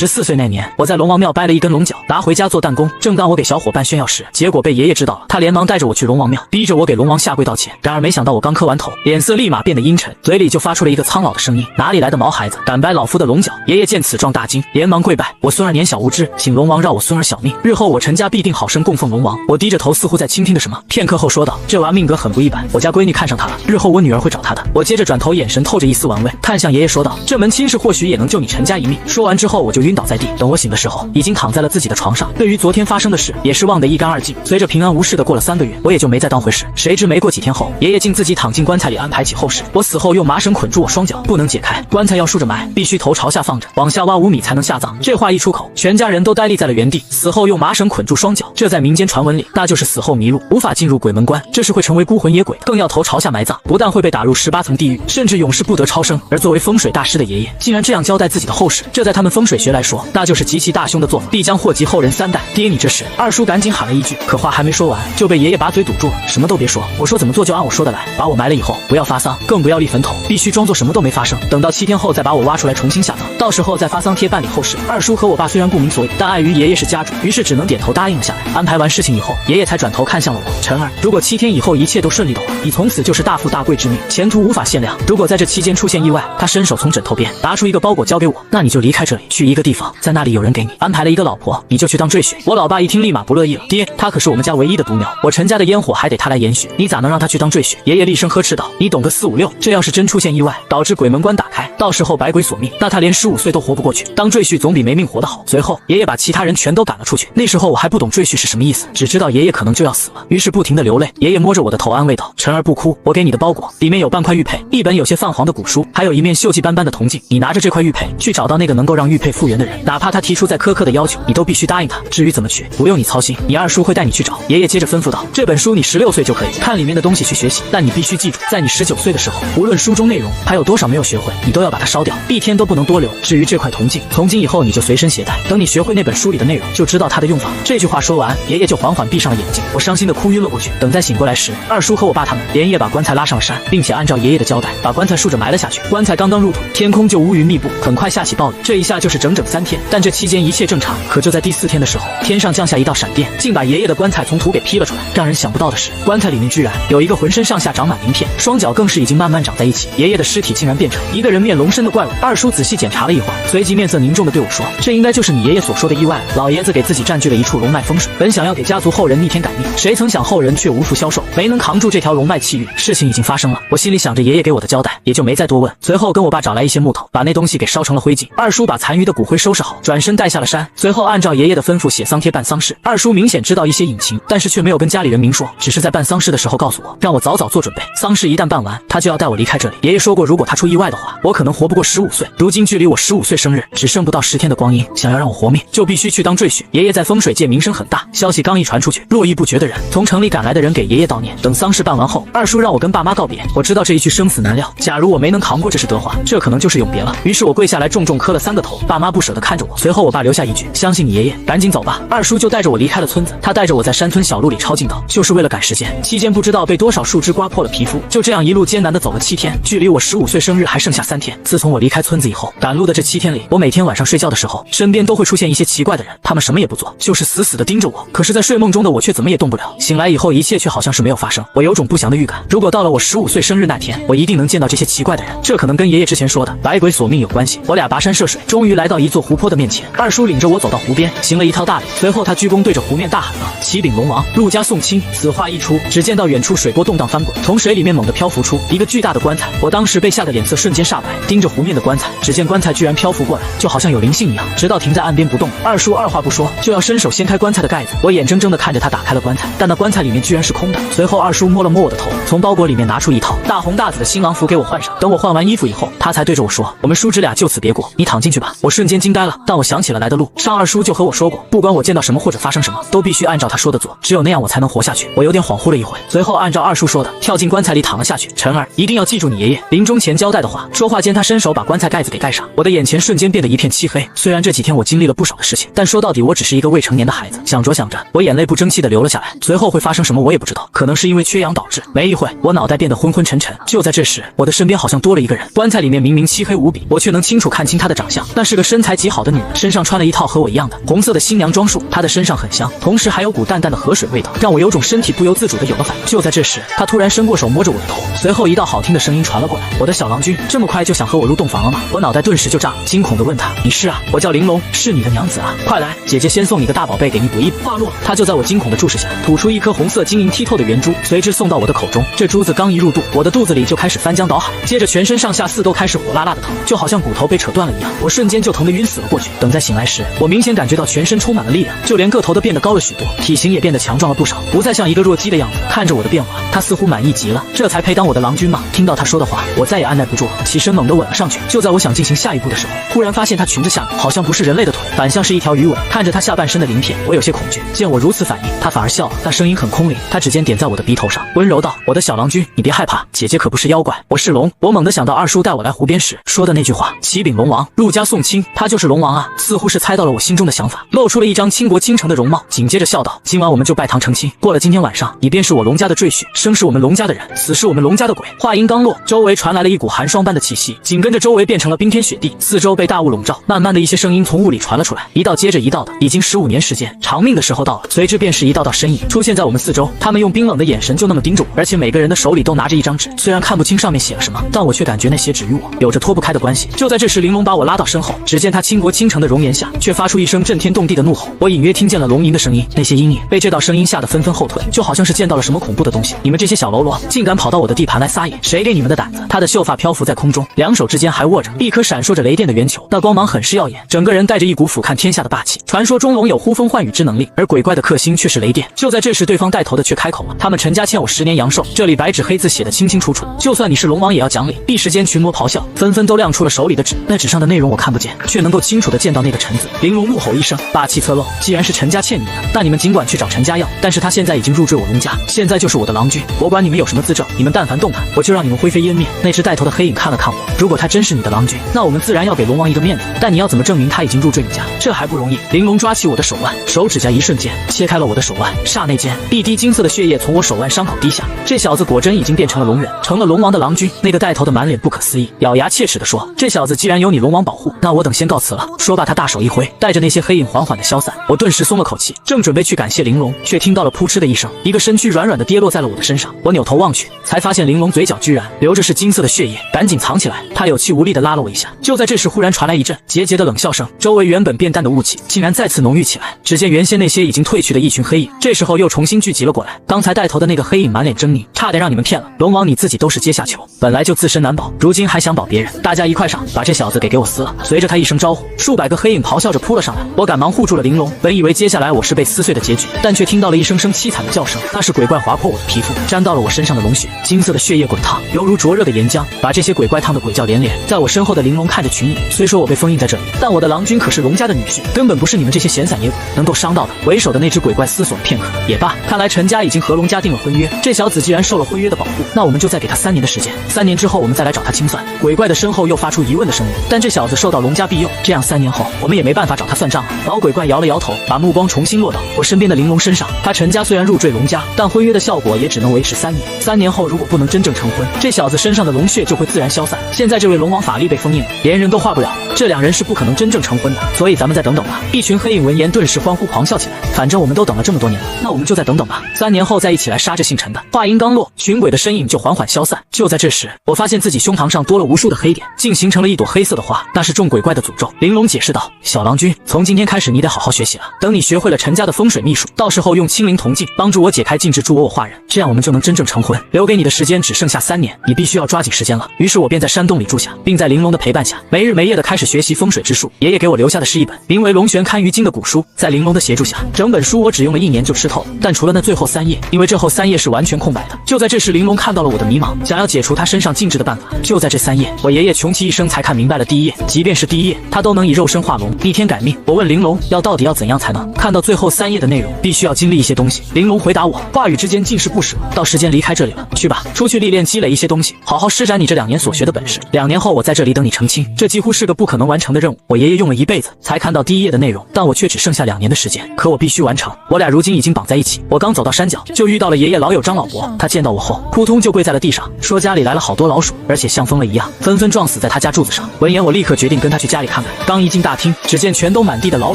14岁那年，我在龙王庙掰了一根龙角，拿回家做弹弓。正当我给小伙伴炫耀时，结果被爷爷知道了。他连忙带着我去龙王庙，逼着我给龙王下跪道歉。然而没想到我刚磕完头，脸色立马变得阴沉，嘴里就发出了一个苍老的声音：“哪里来的毛孩子，敢掰老夫的龙角？”爷爷见此状大惊，连忙跪拜：“我孙儿年小无知，请龙王饶我孙儿小命，日后我陈家必定好生供奉龙王。”我低着头，似乎在倾听着什么，片刻后说道：“这娃命格很不一般，我家闺女看上他了，日后我女儿会找他的。”我接着转头，眼神透着一丝玩味，看向爷爷说道：“这门亲事或许也能救你陈家一命。”说完之后，我就晕倒在地。等我醒的时候，已经躺在了自己的床上。对于昨天发生的事，也是忘得一干二净。随着平安无事的过了3个月，我也就没再当回事。谁知没过几天后，爷爷竟自己躺进棺材里安排起后事。我死后用麻绳捆住我双脚，不能解开。棺材要竖着埋，必须头朝下放着，往下挖5米才能下葬。这话一出口，全家人都呆立在了原地。死后用麻绳捆住双脚，这在民间传闻里，那就是死后迷路，无法进入鬼门关，这是会成为孤魂野鬼，更要头朝下埋葬，不但会被打入18层地狱，甚至永世不得超生。而作为风水大师的爷爷，竟然这样交代自己的后事，这在他们风水学来说，那就是极其大凶的做法，必将祸及后人3代。爹，你这是！二叔赶紧喊了一句，可话还没说完，就被爷爷把嘴堵住了，什么都别说，我说怎么做就按我说的来。把我埋了以后，不要发丧，更不要立坟头，必须装作什么都没发生，等到7天后再把我挖出来重新下葬，到时候再发丧贴办理后事。二叔和我爸虽然不明所以，但碍于爷爷是家主，于是只能点头答应了下来。安排完事情以后，爷爷才转头看向了我：“晨儿，如果7天以后一切都顺利的话，你从此就是大富大贵之命，前途无法限量。如果在这期间出现意外，他伸手从枕头边拿出一个包裹交给我，那你就离开这里，去一个地方，在那里有人给你安排了一个老婆，你就去当赘婿。”我老爸一听立马不乐意了：“爹，他可是我们家唯一的独苗，我陈家的烟火还得他来延续，你咋能让他去当赘婿？”爷爷厉声呵斥道：“你懂个4、5、6，这要是真出现意外，导致鬼门关打开，到时候百鬼索命，那他连15岁都活不过去，当赘婿总比没命活得好。”随后爷爷把其他人全都赶了出去。那时候我还不懂赘婿是什么意思，只知道爷爷可能就要死了，于是不停地流泪。爷爷摸着我的头安慰道：“晨儿不哭，我给你的包裹里面有半块玉佩，一本有些泛黄的古书，还有一面锈迹斑斑的铜镜。你拿着这块玉佩去找到那个能够让玉佩复原的人，哪怕他提出再苛刻的要求，你都必须答应他。至于怎么去，不用你操心，你二叔会带你去找。”爷爷接着吩咐道：“这本书你16岁就可以看里面的东西去学习，但你必须记住，在你19岁的时候，无论书中内容还有多少没有学会，你都要把它烧掉，1天都不能多留。至于这块铜镜，从今以后你就随身携带，等你学会那本书里的内容，就知道它的用法。”这句话说完，爷爷就缓缓闭上了眼睛，我伤心的哭晕了过去。等再醒过来时，二叔和我爸他们连夜把棺材拉上了山，并且按照爷爷的交代，把棺材竖着埋了下去。棺材刚刚入土，天空就乌云密布，很快下起暴雨，这一下就是整整3天。但这期间一切正常，可就在第4天的时候，天上降下一道闪电，竟把爷爷的棺材从土给劈了出来。让人想不到的是，棺材里面居然有一个浑身上下长满鳞片，双脚更是已经慢慢长在一起，爷爷的尸体竟然变成一个人面龙身的怪物。二叔仔细检查了一会儿，随即面色凝重地对我说：“这应该就是你爷爷所说的意外了。老爷子给自己占据了一处龙脉风水，本想要给家族后人逆天改命，谁曾想后人却无福消受，没能扛住这条龙脉气运。事情已经发生了。”我心里想着爷爷给我的交代，也就没再多问。随后跟我爸找来一些木头，把那东西给烧成了灰烬。二叔把残余的骨灰收拾好，转身带下了山，随后按照爷爷的吩咐写丧帖办丧事。二叔明显知道一些隐情，但是却没有跟家里人明说，只是在办丧事的时候告诉我，让我早早做准备，丧事一旦办完，他就要带我离开这里。爷爷说过，如果他出意外的话，我可能活不过15岁。如今距离我15岁生日只剩不到10天的光阴，想要让我活命，就必须去当赘婿。爷爷在风水界名声很大，消息刚一传出去，络绎不绝的人从城里赶来的人给爷爷悼念。等丧事办完后，二叔让我跟爸妈告别。我知道这一去生死难料，假如我没能扛过这世德话，这可能就是永别了。于是我跪下来重重磕了3个头。爸妈不舍得看着我，随后我爸留下一句：“相信你爷爷，赶紧走吧。”二叔就带着我离开了村子。他带着我在山村小路里抄近道，就是为了赶时间。期间不知道被多少树枝刮破了皮肤，就这样一路艰难地走了7天，距离我15岁生日还剩下3天。自从我离开村子以后，赶路的这7天里，我每天晚上睡觉的时候，身边都会出现一些奇怪的人，他们什么也不做，就是死死地盯着我。可是在睡梦中的我却怎么也动不了，醒来以后一切却好像是没有发生。我有种不祥的预感，如果到了我15岁生日那天，我一定能见到这些奇怪的人，这可能跟爷爷之前说的百鬼索命有关系。我俩跋山涉水，终于来到一座湖泊的面前。二叔领着我走到湖边，行了一套大礼，随后他鞠躬对着湖面大喊道：“启禀龙王，陆家送亲。”此话一出，只见到远处水波动荡翻滚，从水里面猛地漂浮出一个巨大的棺材。我当时被吓得脸色瞬间煞白，盯着湖面的棺材，只见棺材居然漂浮过来，就好像有灵性一样，直到停在岸边不动。二叔二话不说就要伸手掀开棺材的盖子，我眼睁睁地看着他打开了棺材，但那棺材里面居然是空的。随后二叔摸了摸我的头，从包裹里面拿出一套大红大紫的新郎服给我换上。等我换完衣服以后，他才对着我说：“我们叔侄俩就此别过，你躺进去吧。”我瞬间惊呆了，但我想起了来的路上二叔就和我说过，不管我见到什么或者发生什么，都必须按照他说的做，只有那样我才能活下去。我有点恍惚了一会，随后按照二叔说的跳进棺材里躺了下去。晨儿，一定要记住你爷爷临终前交代的话。说话间他伸手把棺材盖子给盖上，我的眼前瞬间变得一片漆黑。虽然这几天我经历了不少的事情，但说到底我只是一个未成年的孩子。想着想着，我眼泪不争气的流了下来。随后会发生什么我也不知道，可能是因为缺氧导致。没一会我脑袋变得昏昏沉沉。就在这时，我的身边好像多了一个人，棺材里面明明漆黑无比，我却能清楚看清他的长相，那是个身材材极好的女人，身上穿了一套和我一样的红色的新娘装束，她的身上很香，同时还有股淡淡的河水味道，让我有种身体不由自主的有了反应。就在这时，她突然伸过手摸着我的头，随后一道好听的声音传了过来：“我的小郎君，这么快就想和我入洞房了吗？”我脑袋顿时就炸了，惊恐地问他：“你是啊？我叫玲珑，是你的娘子啊！快来，姐姐先送你个大宝贝给你补衣补。”话落，她就在我惊恐的注视下，吐出一颗红色晶莹剔透的圆珠，随之送到我的口中。这珠子刚一入肚，我的肚子里就开始翻江倒海，接着全身上下四都开始火辣辣的疼，就好像骨头被扯断了一样。我瞬间就疼得晕死了过去。等再醒来时，我明显感觉到全身充满了力量，就连个头都变得高了许多，体型也变得强壮了不少，不再像一个弱鸡的样子。看着我的变化，她似乎满意极了，这才配当我的郎君吗？听到她说的话，我再也按耐不住了，起身猛地吻了上去。就在我想进行下一步的时候，忽然发现她裙子下面好像不是人类的腿，反像是一条鱼尾。看着她下半身的鳞片，我有些恐惧。见我如此反应，她反而笑了，但声音很空灵。她指尖点在我的鼻头上，温柔道：“我的小郎君，你别害怕，姐姐可不是妖怪，我是龙。”我猛地想到二叔带我来湖边时说的那句话：“启禀龙王，入家送亲。”他就是龙王啊！似乎是猜到了我心中的想法，露出了一张倾国倾城的容貌，紧接着笑道：“今晚我们就拜堂成亲。过了今天晚上，你便是我龙家的赘婿，生是我们龙家的人，死是我们龙家的鬼。”话音刚落，周围传来了一股寒霜般的气息，紧跟着周围变成了冰天雪地，四周被大雾笼罩。慢慢的一些声音从雾里传了出来，一道接着一道的。已经15年时间，长命的时候到了。随之便是一道道身影出现在我们四周，他们用冰冷的眼神就那么盯着我，而且每个人的手里都拿着一张纸，虽然看不清上面写了什么，但我却感觉那些纸与我有着脱不开的关系。就在这时，玲珑把我拉到身后，只见她倾国倾城的容颜下，却发出一声震天动地的怒吼。我隐约听见了龙吟的声音，那些阴影被这道声音吓得纷纷后退，就好像是见到了什么恐怖的东西。你们这些小喽啰，竟敢跑到我的地盘来撒野，谁给你们的胆子？她的秀发漂浮在空中，两手之间还握着一颗闪烁着雷电的圆球，那光芒很是耀眼，整个人带着一股俯瞰天下的霸气。传说中龙有呼风唤雨之能力，而鬼怪的克星却是雷电。就在这时，对方带头的却开口了：“他们陈家欠我10年阳寿。”这里白纸黑字写得清清楚楚，就算你是龙王也要讲理。一时间群魔咆哮，纷纷都亮出了手里的纸，那纸上的内容我看不见，却能够清楚地见到那个陈字。玲珑怒吼一声，霸气侧漏：“既然是陈家欠你的，那你们尽管去找陈家要，但是他现在已经入赘我龙家，现在就是我的郎君，我管你们有什么资政，你们但凡动他，我就让你们灰飞烟灭。”那只带头的黑影看了看我，如果他真是你的郎君，那我们自然要给龙王一个面子，但你要怎么证明他已经入赘你家？这还不容易。玲珑抓起我的手腕，手指甲一瞬间切开了我的手腕，刹那间一滴金色的血液从我手腕伤口滴下。这小子果真已经变成了龙人，成了龙王的郎君。那个带头的满脸不可思议，咬牙切齿地说：“这小子既然有你龙王保护，那我等先告辞了。”说罢，他大手一挥，带着那些黑影缓缓地消散。我顿时松了口气，正准备去感谢玲珑，却听到了扑哧的一声，一个身躯软软的跌落在了我的身上。我扭头望去，才发现玲珑嘴角居然流着是金色的血液，赶紧藏起来。他有气无力地拉了我一下。就在这时，忽然传来一阵桀桀的冷笑声，周围原本变淡的雾气竟然再次浓郁起来。只见原先那些已经退去的一群黑影，这时候又重新聚集了过来。刚才带头的那个黑影满脸狰狞，差点让你们骗了。龙王你自己都是阶下囚，本来就自身难保，如今还想保别人，大家一块上，把这小子给我撕了！随着他一声招呼，数百个黑影咆哮着扑了上来。我赶忙护住了玲珑，本以为接下来我是被撕碎的结局，但却听到了一声声凄惨的叫声，那是鬼怪划破我的皮肤，沾到了我身上的龙血，金色的血液滚烫，犹如灼热的岩浆，把这些鬼怪烫得鬼叫连连。在我身后的玲珑看着群影，虽说我被封印在这里，但我的郎君可是龙家的女婿，根本不是你们这些闲散野鬼能够伤到的。为首的那只鬼怪思索了片刻，也罢，看来陈家已经和龙家定了婚约，这小子既然受了婚约的保护，那我们就再给他3年的时间，3年之后我们再来找他清算。鬼怪的身后又发出疑问的声音，但这小子受到龙家庇佑，这样3年后我们也没办法找他算账啊。老鬼怪摇了摇头，把目光重新落到我身边的玲珑身上。他陈家虽然入赘龙家，但婚约的效果也只能维持3年，3年后如果不能真正成婚，这小子身上的龙血就会自然消散。现在这位龙王法力被封印了，连人都化不了，这2人是不可能真正成婚的，所以咱们再等等吧。一群黑影闻言顿时欢呼狂笑起来，反正我们都等了这么多年了，那我们就再等等吧，3年后再一起来杀这姓陈的。话音刚落，群鬼的身影就缓缓消散。就在这时，我发现自己胸膛上多了无数的黑点，竟形成了一朵黑色的花，那是众鬼怪的诅咒。玲珑解释道：“小郎君，从今天开始你得好好学习了，等你学会了陈家的风水秘术，到时候用清灵铜镜帮助我解开禁制，助我化人，这样我们就能真正成婚。留给你的时间只剩下3年，你必须要抓紧时间了。”于是我便在山洞里住下，并在玲珑的陪伴下，没日没夜的开始学习风水之术。爷爷给我留下的是一本名为《龙玄堪舆经》的古书，在玲珑的协助下，整本书我只用了1年就吃透了，但除了那最后3页，因为这后3页是完全空白的。就在这时，玲珑看到了我的迷茫，想要解除他身上禁制的办法。就在这3页，我爷爷穷其一生才看明白了第1页，即便是第1页，他都能以肉身化龙，逆天改命。我问玲珑，到底要怎样才能看到最后3页的内容？必须要经历一些东西。玲珑回答我，话语之间尽是不舍。到时间离开这里了，去吧，出去历练积累一些东西，好好施展你这2年所学的本事。2年后我在这里等你成亲，这几乎是个不可能完成的任务。我爷爷用了1辈子才看到第1页的内容，但我却只剩下2年的时间，可我必须完成。我俩如今已经绑在一起。我刚走到山脚，就遇到了爷爷老友张老伯，他见到我后，扑通就跪在了地上，说家里来了好多老鼠，而且像疯了一样，纷纷撞死在他家柱子上。闻言，我立刻决定跟他去家里看看。刚一进大厅，只见全都满地的老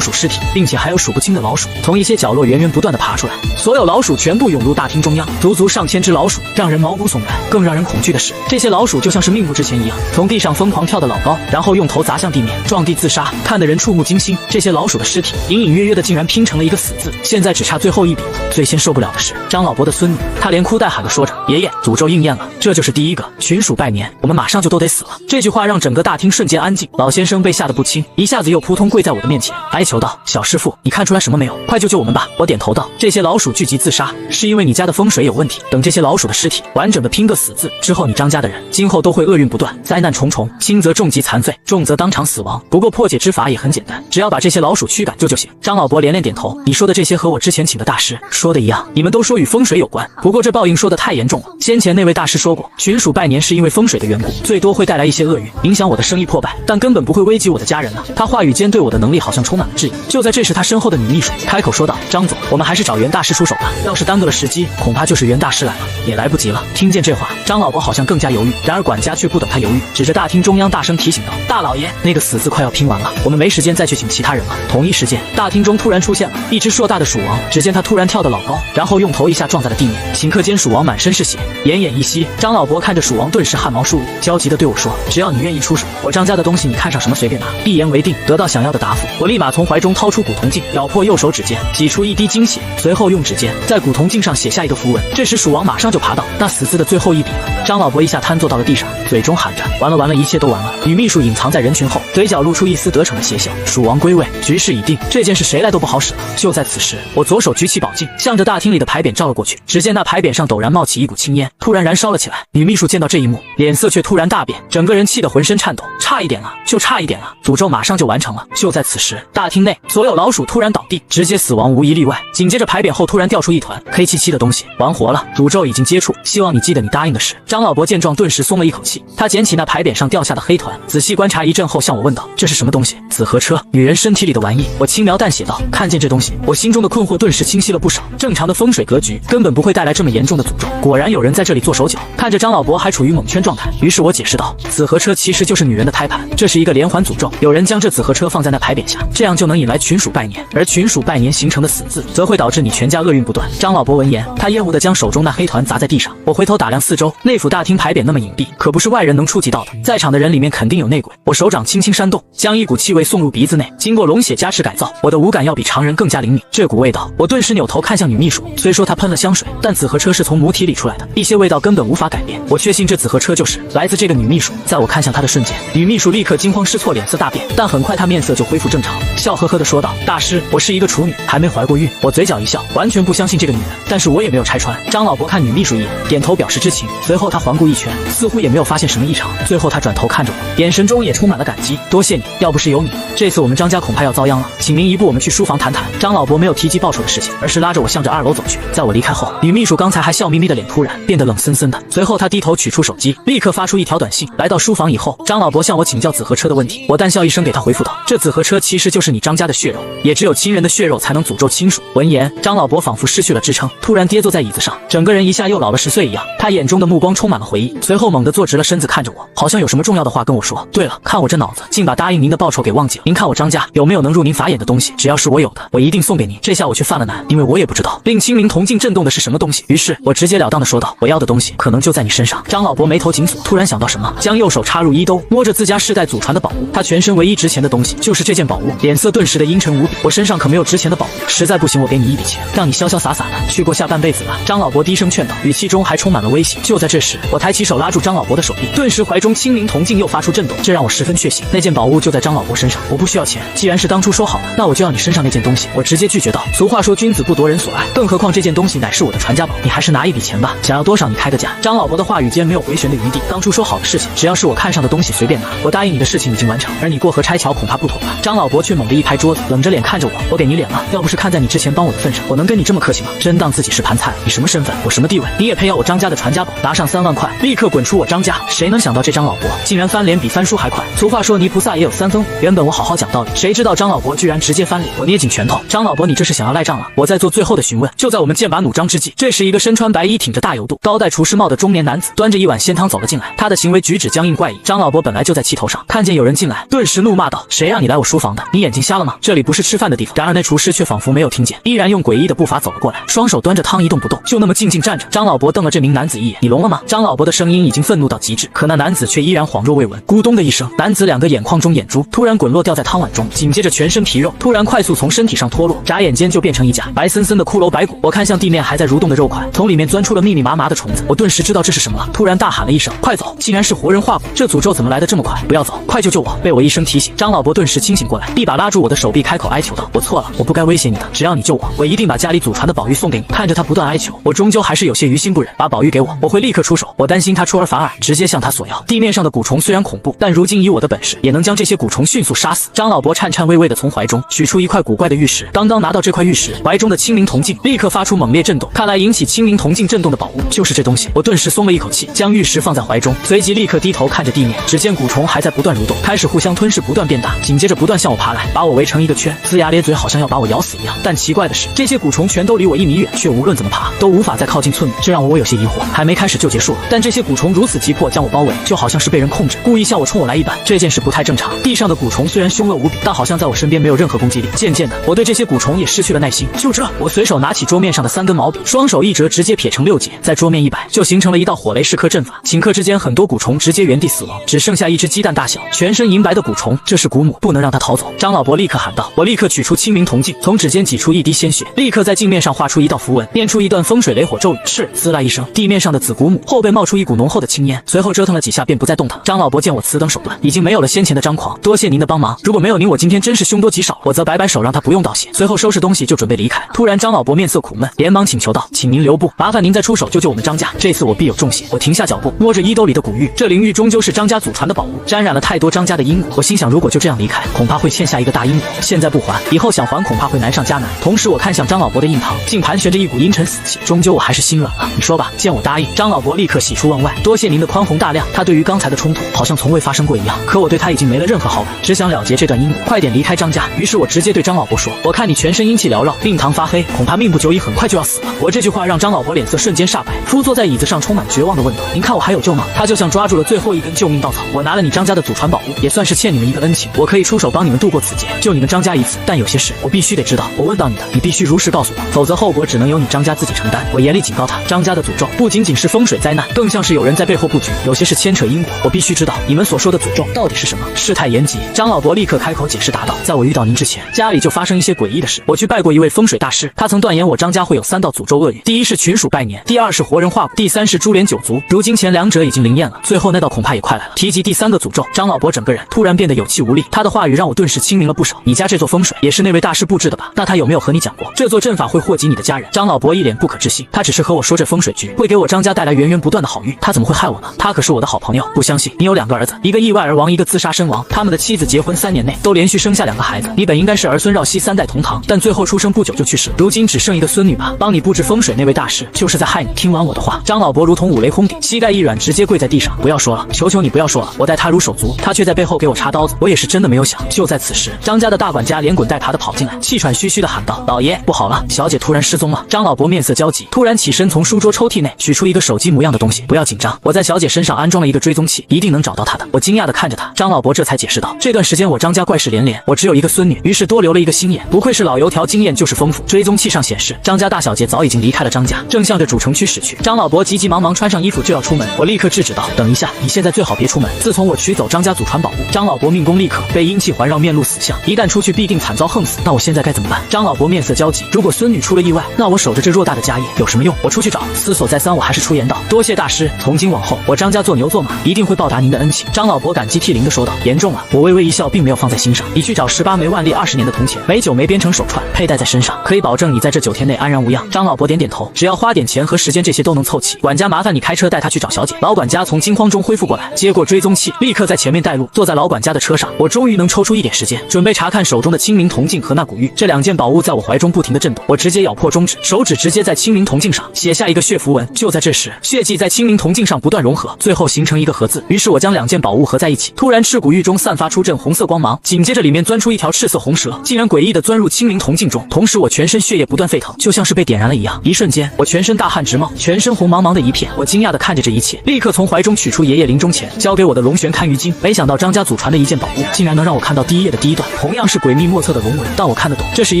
鼠尸体，并且还有数不清的老鼠从一些角落源源不断的爬出来，所有老鼠全部涌入大厅中央，足足上千只老鼠，让人毛骨悚然。更让人恐惧的是，这些老鼠就像是命不值钱一样，从地上疯狂跳得老高，然后用头砸向地面，撞地自杀，看得人触目惊心。这些老鼠的尸体隐隐约约的竟然拼成了一个死字，现在只差最后一笔了。最先受不了的是张老伯的孙女，她连哭带喊的说着：“爷爷，诅咒应验了，这就是第一个群鼠拜年，我们马上就都得死了。”这句话让整个大厅瞬间安静，老先生被吓得不轻，一下子又扑通跪在我的面前，哀求道：“小师傅，你看出来什么没有？快救救我们吧！”我点头道：“这些老鼠聚集自杀，是因为你家的风水有问题。等这些老鼠的尸体完整的拼个死字之后，你张家的人今后都会厄运不断，灾难重重，轻则重疾残废，重则当场死亡。不过破解之法也很简单，只要把这些老鼠驱赶就行。”张老伯连连点头：“你说的这些和我之前请的大师说的一样，你们都说与风水有关，不过这报应说的太严重了。先前那位大师说过，群鼠拜年是因为风水的缘故，最多会带来一些厄运，影响我的生意破败，但根本不会危及我的家人啊。”他话语间对我的能力好像充满了质疑。就在这时，他身后的女秘书开口说道：“张总，我们还是找袁大师出手吧，要是耽搁了时机，恐怕就是袁大师来了也来不及了。”听见这话，张老伯好像更加犹豫，然而管家却不等他犹豫，指着大厅中央大声提醒道：“大老爷，那个死字快要拼完了，我们没时间再去请其他人了。”同一时间，大厅中突然出现了一只硕大的鼠王，只见它突然跳得老高，然后用头一下撞在了地面，顷刻间鼠王满身是血，奄奄一息。张老伯看着鼠王，顿时汗毛竖立，焦急地对我说：“只要你愿意出手，我张家的东西你看上什么随便拿，一言为定。”得到想要的答复，我立马从怀中掏出古铜镜，咬破右手指尖，挤出一滴精血，随后用指尖在古铜镜上写下一个符文。这时鼠王马上就爬到那死字的最后一笔了。张老伯一下瘫坐到了地上，嘴中喊着：“完了完了，一切都完了。”女秘书隐藏在人群后，嘴角露出一丝得逞的邪笑。鼠王归位，局势已定，这件事谁来都不好使了。就在此时，我左手举起宝镜，向着大厅里的牌匾照了过去。只见那牌匾上陡然冒起一股青烟，突然燃烧了起来。女秘书见到这一幕，脸色却突然大变，整个人气得浑身颤抖。差一点了，就差一点了，诅咒马上就完成了。就在此时，大厅内所有老鼠突然倒地，直接死亡，无一例外。紧接着牌匾后突然掉出一团黑漆漆的东西，完活了，诅咒已经接触，希望你记得你答应的事。张老伯见状顿时松了一口气，他捡起那牌匾上掉下的黑团，仔细观察一阵后向我问道：“这是什么东西？”“紫河车，女人身体里的玩意。”我轻描淡写道。看见这东西，我心中的困惑顿时清晰了不少。正常的风水格局根本不会带来这么严重的诅咒，果然有人在这里做手脚。看着张老伯还处于蒙圈状态，于是我解释道：“紫河车其实就是女人的胎盘，这是一个连环诅咒，有人将这紫河车放在那牌匾下，这样就能引来群鼠拜年，而群鼠拜年形成的死字，则会导致你全家厄运不断。”张老伯闻言，他厌恶地将手中那黑团砸在地上。我回头打量四周，内府大厅牌匾那么隐蔽，可不是外人能触及到的，在场的人里面肯定有内鬼。我手掌轻轻扇动，将一股气味送入鼻子内，经过龙血加持改造，我的五感要比常人更加灵敏。这股味道，我顿时扭头看向女秘书，虽说她喷了香水，但紫河车是从母体里出来的，一些味道根本无法改变。我确信这紫河车就是来自这个女秘书。在我看向她的瞬间，女秘书立刻惊慌失措，脸色大变，但很快她面色就恢复正常，笑呵呵地说道：“大师，我是一个处女，还没怀过孕。”我嘴角一笑，完全不相信这个女人，但是我也没有拆穿。张老伯看女秘书一眼，点头表示知情，随后他环顾一圈，似乎也没有发现什么异常，最后他转头看着我，眼神中也充满了感激：“多谢你，要不是有你，这次我们张家恐怕要遭殃了，请您移步我们去书房谈谈。”张老伯没有提及报仇的事情，而是拉着我向着2楼走去。在我离开后，女秘书刚才还笑眯眯的脸突然变得冷森森的，随后她低头取出手机，立刻发出一条短信。来到书房以后，张老伯向我请教紫河车的问题，我淡笑一声给他回复道：“这紫河车其实就是你张家的血肉，也只有亲人的血肉才能诅咒亲属。”闻言，张老伯仿佛失去了支撑，突然跌坐在椅子上，整个人一下又老了10岁一样。他眼中的目光充满了回忆，随后猛地坐直了身子看着我，好像有什么重要的话跟我说。对了，看我这脑子，竟把答应您的报酬给忘记了。您看我张家有没有能入您法眼的东西？只要是我有的，我一定送给您。这下我却犯了难，因为我也不知道令清明铜镜震动的是什么东西。于是我直截了当的说道：“我要的东西可能就在你身上。”张老伯眉头紧锁，突然想到什么，将右手插入衣兜，摸着自家世代祖传的宝物。他全身唯一值钱的东西就是这件宝物，脸色顿时的阴沉无比。我身上可没有值钱的宝物，实在不行，我给你一笔钱，让你潇潇洒洒的去过下半辈子吧。张老伯低声劝道，语气中还充满了威胁。就在这时，我抬起手拉住张老伯的手臂，顿时怀中清明铜镜又发出震动，这让我十分确信，那件宝物就在张老伯身上。我不需要钱，既然是当初说好的，那我就要你身上那件东西。我直接拒绝道。俗话说君子不夺人所爱，更何况这件东西乃是我的传家宝，你还是拿一笔钱吧，想要多少你开个价。张老伯的话语间没有回旋的余地，当初说好的事情，只要是我看上的东西随便拿，我答应你的事情已经完成，而你过河拆桥恐怕不妥吧。张老伯却猛地一拍桌子，冷着脸看着我，我给你脸了，要不是看在你之前帮我的份上，我能跟你这么客气吗？真当自己是盘菜？你什么身份？我什么地位？你也配要我张家的传家宝？拿上3万块，立刻滚出我张家！谁能想到这张老伯竟然翻脸比翻书还快？俗话说泥菩萨也有3分5，原本我好好讲道理，谁知道张老伯居然然直接翻脸。我捏紧拳头，张老伯，你这是想要赖账了？我在做最后的询问。就在我们剑拔弩张之际，这时一个身穿白衣、挺着大油肚、高戴厨师帽的中年男子端着一碗鲜汤走了进来，他的行为举止僵硬怪异。张老伯本来就在气头上，看见有人进来，顿时怒骂道：“谁让你来我书房的？你眼睛瞎了吗？这里不是吃饭的地方。”然而那厨师却仿佛没有听见，依然用诡异的步伐走了过来，双手端着汤一动不动，就那么静静站着。张老伯瞪了这名男子一眼：“你聋了吗？”张老伯的声音已经愤怒到极致，可那男子却依然恍若未闻。咕咚的一声，男子两个眼眶中眼珠突然滚落掉在汤碗中，紧接着全身皮肉突然快速从身体上脱落，眨眼间就变成一夹白森森的骷髅白骨。我看向地面还在蠕动的肉块，从里面钻出了密密麻麻的虫子，我顿时知道这是什么了，突然大喊了一声：“快走！”竟然是活人化骨，这诅咒怎么来的这么快？不要走，快救救我！被我一声提醒，张老伯顿时清醒过来，一把拉住我的手臂，开口哀求道：“我错了，我不该威胁你的，只要你救我，我一定把家里祖传的宝玉送给你。”看着他不断哀求，我终究还是有些于心不忍，把宝玉给我，我会立刻出手。我担心他出尔反尔，直接向他索要。地面上的蛊虫虽然恐怖，但如今以我的本事，也能将这些蛊虫迅速杀死。张老伯颤颤巍巍地从怀中取出一块古怪的玉石，刚刚拿到这块玉石，怀中的清明铜镜立刻发出猛烈震动，看来引起清明铜镜震动的宝物就是这东西。我顿时松了一口气，将玉石放在怀中，随即立刻低头看着地面，只见蛊虫还在不断蠕动，开始互相吞噬，不断变大，紧接着不断向我爬来，把我围成一个圈，龇牙咧嘴，好像要把我咬死一样。但奇怪的是，这些蛊虫全都离我1米远，却无论怎么爬都无法再靠近村民，这让我有些疑惑。还没开始就结束了，但这些蛊虫如此急迫将我包围，就好像是被人控制，故意向我冲我来一般。这件事不太正常。地上的蛊虫虽然凶恶无比，但好像在我身边没有任何攻击力。渐渐的，我对这些蛊虫也失去了耐心。就这，我随手拿起桌面上的3根毛笔，双手一折，直接撇成6截，在桌面一摆，就形成了一道火雷噬刻阵法。顷刻之间，很多蛊虫直接原地死亡，只剩下一只鸡蛋大小、全身银白的蛊虫，这是蛊母，不能让它逃走。张老伯立刻喊道。我立刻取出清明铜镜，从指尖挤出一滴鲜血，立刻在镜面上画出一道符文，念出一段风水雷火咒语。是，滋啦一声，地面上的紫蛊母后背冒出一股浓厚的青烟，随后折腾了几下便不再动弹。张老伯见我此等手段，已经没有了先前的张狂，多谢您的帮忙，如果没有您，我今天真是凶多吉少。我则摆摆手让他不用道谢，随后收拾东西就准备离开。突然张老伯面色苦闷，连忙请求道：“请您留步，麻烦您再出手救救我们张家，这次我必有重谢。”我停下脚步，摸着衣兜里的古玉，这灵玉终究是张家祖传的宝物，沾染了太多张家的因果。我心想，如果就这样离开，恐怕会欠下一个大因果，现在不还，以后想还恐怕会难上加难。同时我看向张老伯的印堂，竟盘旋着一股阴沉死气，终究我还是心软了。你说吧。见我答应，张老伯立刻喜出望外，多谢您的宽宏大量。他对于刚才的冲突好像从未发生过一样，可我对他已经没了任何好感，只想了结这段因果，快点离开张家。于是我直接对张老伯说：“我看你全身阴气缭绕，印堂发黑，恐怕命不久矣，很快就要死了。”我这句话让张老伯脸色瞬间煞白，扑坐在椅子上，充满绝望地问道：“您看我还有救吗？”他就像抓住了最后一根救命稻草。我拿了你张家的祖传宝物，也算是欠你们一个恩情，我可以出手帮你们度过此劫，救你们张家一次。但有些事我必须得知道，我问到你的，你必须如实告诉我，否则后果只能由你张家自己承担。我严厉警告他，张家的诅咒不仅仅是风水灾难，更像是有人在背后布局，有些是牵扯因果，我必须知道你们所说的诅咒到底是什么。事态严急，张老伯立刻开口解释答道：“在我遇到您之前，家里就发生一些诡异的事。我去拜过一位风水大师，他曾断言我张家会有3道诅咒厄运，第一是群鼠拜年，第2是活人化骨，第3是株连九族。如今前2者已经灵验了，最后那道恐怕也快来了。”提及第3个诅咒，张老伯整个人突然变得有气无力，他的话语让我顿时清明了不少。你家这座风水也是那位大师布置的吧？那他有没有和你讲过这座阵法会祸及你的家人？张老伯一脸不可置信，他只是和我说这风水局会给我张家带来源源不断的好运，他怎么会害我呢？他可是我的好朋友。不相信？你有2个儿子，一个意外而亡，一个自杀身亡，他们的妻子结婚3年内都连续生下2个孩子，你本应该是儿孙绕膝，3代同堂，但最后出生不久就去世，如今只剩一个孙女吧？帮你布置风水那位大师就是在害你。听完我的话，张老伯如同五雷轰顶，膝盖一软，直接跪在地上。不要说了，求求你不要说了，我待他如手足，他却在背后给我插刀子，我也是真的没有想。就在此时，张家的大管家连滚带爬的跑进来，气喘吁吁的喊道：“老爷，不好了，小姐突然失踪了。”张老伯面色焦急，突然起身从书桌抽屉内取出一个手机模样的东西。不要紧张，我在小姐身上安装了一个追踪器，一定能找到她的。我惊讶的看着他，张老伯这才解释道：“这段时间我张家怪事连连，我只有一个孙女，于是多留了一个心眼。不愧是老油条，经验就是丰富。”追踪器上显示，张家大小姐早已经离开了张家，正向着主城区驶去。张老伯急急忙忙穿上衣服就要出门，我立刻制止道：“等一下，你现在最好别出门。自从我取走张家祖传宝物，张老伯命宫立刻被阴气环绕，面露死相，一旦出去必定惨遭横死。那我现在该怎么办？”张老伯面色焦急，如果孙女出了意外，那我守着这偌大的家业有什么用？我出去找。思索再三，我还是出言道：“多谢大师，从今往后我张家做牛做马，一定会报答您的恩情。”张老伯感激涕零地说道：“严重了。”我微微一笑，并没有放在心上。你去找18枚万历20年的铜钱，美酒没编成手串，佩戴在身上，可以保证你在这9天内安然无恙。张老伯点点头，只要花点钱和时间，这些都能凑齐。管家，麻烦你开车带他去找小姐。老管家从惊慌中恢复过来，接过追踪器，立刻在前面带路。坐在老管家的车上，我终于能抽出一点时间，准备查看手中的清明铜镜和那古玉。这2件宝物在我怀中不停地震动，我直接咬破中指，手指直接在清明铜镜上写下一个血符文。就在这时，血迹在清明铜镜上不断融合，最后形成一个合字。于是我将2件宝物合在一起，突然赤骨玉中散发出阵红色光芒，紧接着里面钻出一条赤色红蛇竟然诡异地钻入清明铜镜中，同时我全身血液不断沸腾，就像是被点燃了一样。一瞬间，我全身大汗直冒，全身红茫茫的一片。我惊讶地看着这一切，立刻从怀中取出爷爷临终前交给我的龙玄堪舆经。没想到张家祖传的一件宝物，竟然能让我看到第一页的第一段，同样是诡秘莫测的龙文，但我看得懂，这是一